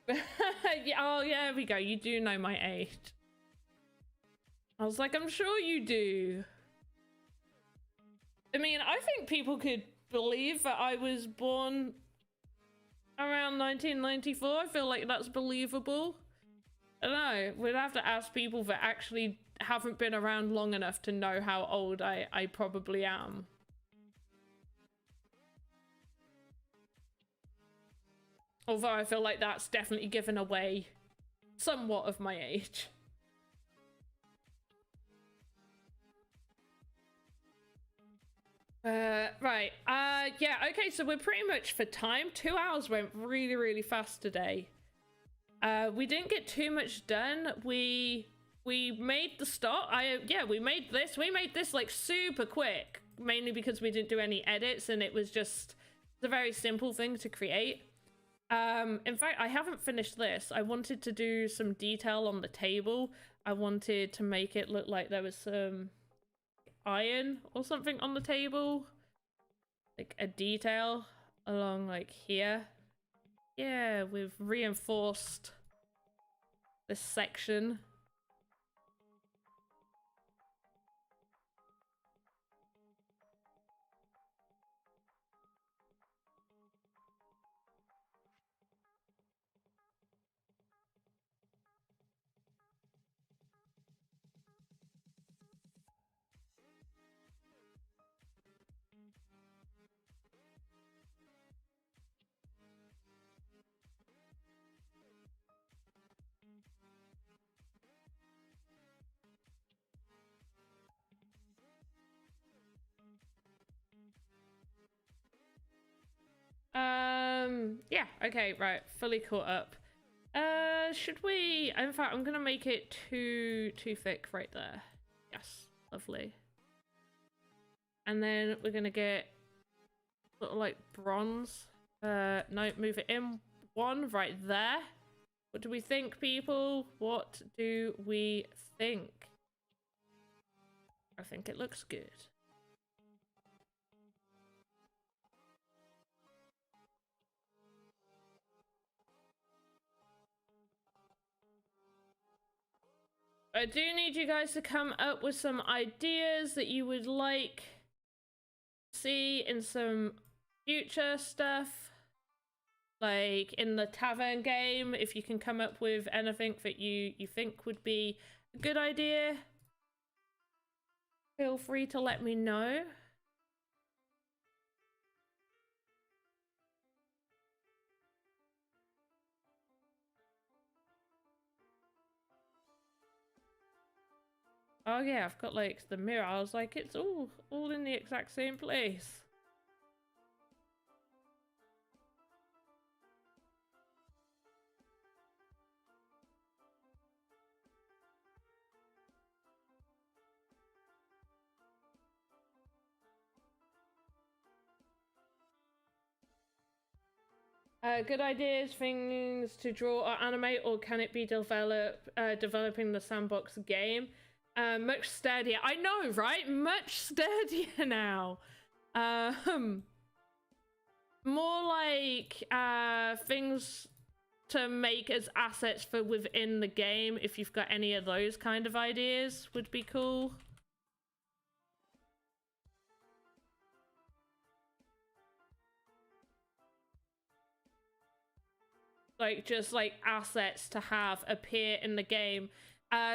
Yeah, oh yeah, there we go. You do know my age. I was like, I'm sure you do. I mean, I think people could believe that I was born around 1994. I feel like that's believable. I don't know. We'd have to ask people that actually haven't been around long enough to know how old I probably am. Although I feel like that's definitely given away somewhat of my age. Right. Yeah, okay, so we're pretty much for time. 2 hours went really, really fast today. We didn't get too much done. We made the start. Yeah, we made this. We made this like super quick, mainly because we didn't do any edits and it was just a very simple thing to create. In fact, I haven't finished this. I wanted to do some detail on the table. I wanted to make it look like there was some iron or something on the table, like a detail along like here. Yeah, we've reinforced this section. Yeah, okay, right, fully caught up. Should we, in fact, I'm gonna make it too thick right there. Yes, lovely. And then we're gonna get sort of like bronze. No, move it in one right there. What do we think, people? What do we think? I think it looks good. I do need you guys to come up with some ideas that you would like to see in some future stuff. Like in the tavern game, if you can come up with anything that you think would be a good idea, feel free to let me know. Oh yeah, I've got like the mirror. I was like, it's all in the exact same place. Good ideas, things to draw or animate, or can it be developing the Sandbox game? Much sturdier. I know, right? Much sturdier now. More like things to make as assets for within the game. If you've got any of those kind of ideas, would be cool. Like just like assets to have appear in the game.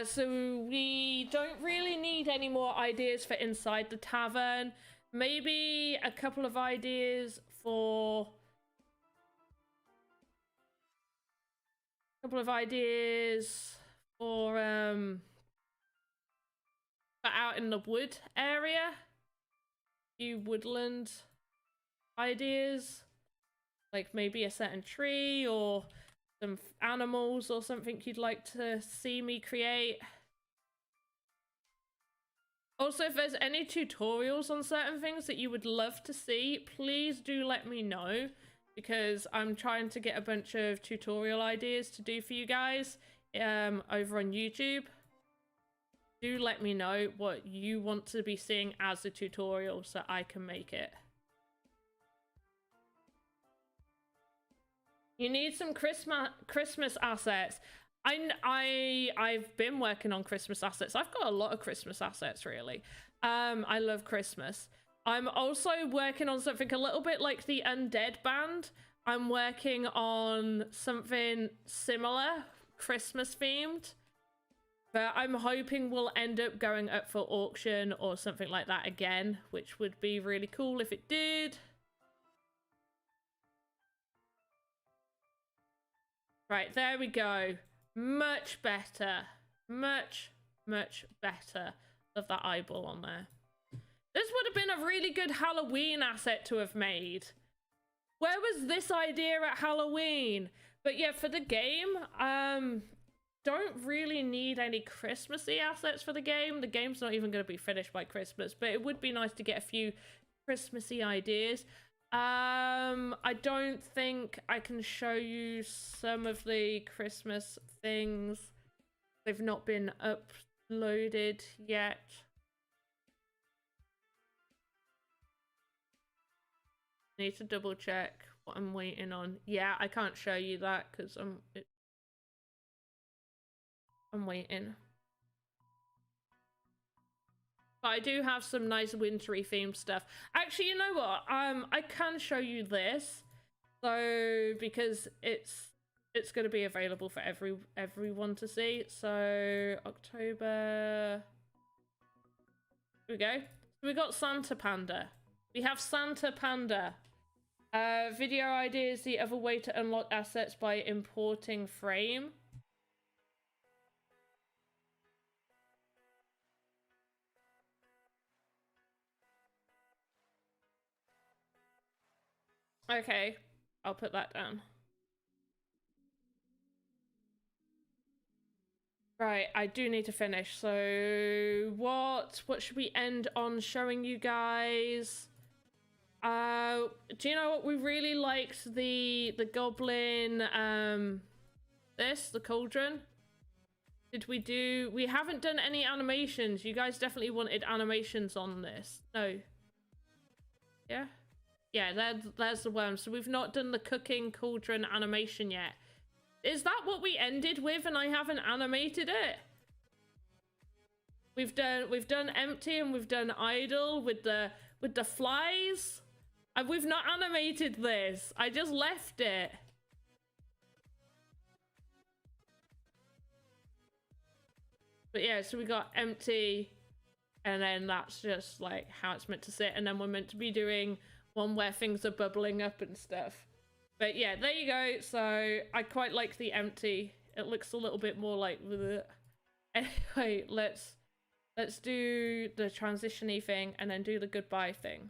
So we don't really need any more ideas for inside the tavern. Maybe a couple of ideas for out in the wood area. A few woodland ideas. Like maybe a certain tree or some animals or something you'd like to see me create. Also, if there's any tutorials on certain things that you would love to see, please do let me know, because I'm trying to get a bunch of tutorial ideas to do for you guys over on YouTube. Do let me know what you want to be seeing as a tutorial so I can make it. You need some Christmas assets. I've been working on Christmas assets. I've got a lot of Christmas assets, really. I love Christmas. I'm also working on something a little bit like the Undead Band. I'm working on something similar, Christmas themed, but I'm hoping we'll end up going up for auction or something like that again, which would be really cool if it did. Right, there we go. Much better. Much better. Love that eyeball on there. This would have been a really good Halloween asset to have made. Where was this idea at Halloween? But yeah, for the game, don't really need any Christmassy assets for the game. The game's not even going to be finished by Christmas, but it would be nice to get a few Christmassy ideas. I don't think I can show you some of the Christmas things. They've not been uploaded yet. Need to double check what I'm waiting on. Yeah, I can't show you that because I'm waiting. But I do have some nice wintry themed stuff. Actually, you know what? I can show you this, so because it's going to be available for everyone to see. So October. Here we go. So we got Santa Panda. We have Santa Panda. Video ideas. The other way to unlock assets by importing frame. Okay, I'll put that down. Right, I do need to finish. So what should we end on showing you guys? Do you know what? We really liked the Goblin, the cauldron. We haven't done any animations. You guys definitely wanted animations on this. No. Yeah? Yeah, there's the worm. So we've not done the cooking cauldron animation yet. Is that what we ended with and I haven't animated it? We've done empty and we've done idle with the flies. And we've not animated this. I just left it. But yeah, so we got empty, and then that's just like how it's meant to sit, and then we're meant to be doing one where things are bubbling up and stuff. But yeah, there you go. So I quite like the empty. It looks a little bit more like bleh. Anyway, let's do the transition-y thing and then do the goodbye thing.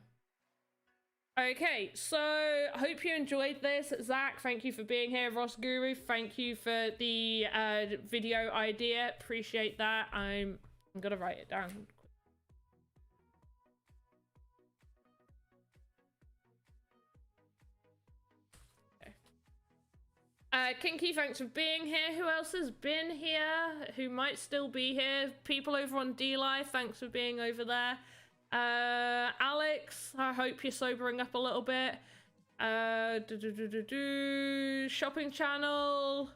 Okay, so I hope you enjoyed this. Zach, thank you for being here. Ross Guru, thank you for the video idea. Appreciate that. I'm gonna write it down. Okay. Kinky, thanks for being here. Who else has been here? Who might still be here? People over on D-Live, thanks for being over there. Alex, I hope you're sobering up a little bit. Shopping channel.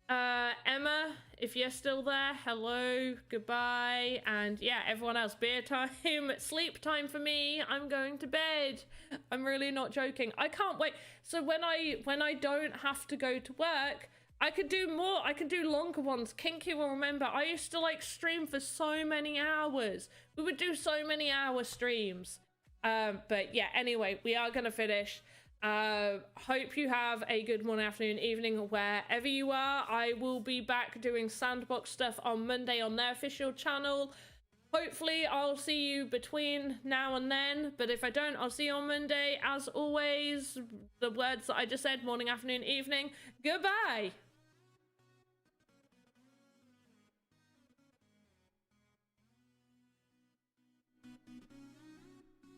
Emma, if you're still there, hello, goodbye. And yeah, everyone else, beer time, sleep time for me. I'm going to bed. I'm really not joking. I can't wait. So when I don't have to go to work, I could do more. I could do longer ones. Kinky will remember. I used to like stream for so many hours. We would do so many hour streams. But yeah, anyway, we are going to finish. Hope you have a good morning, afternoon, evening, wherever you are. I will be back doing Sandbox stuff on Monday on their official channel. Hopefully, I'll see you between now and then. But if I don't, I'll see you on Monday. As always, the words that I just said, morning, afternoon, evening. Goodbye.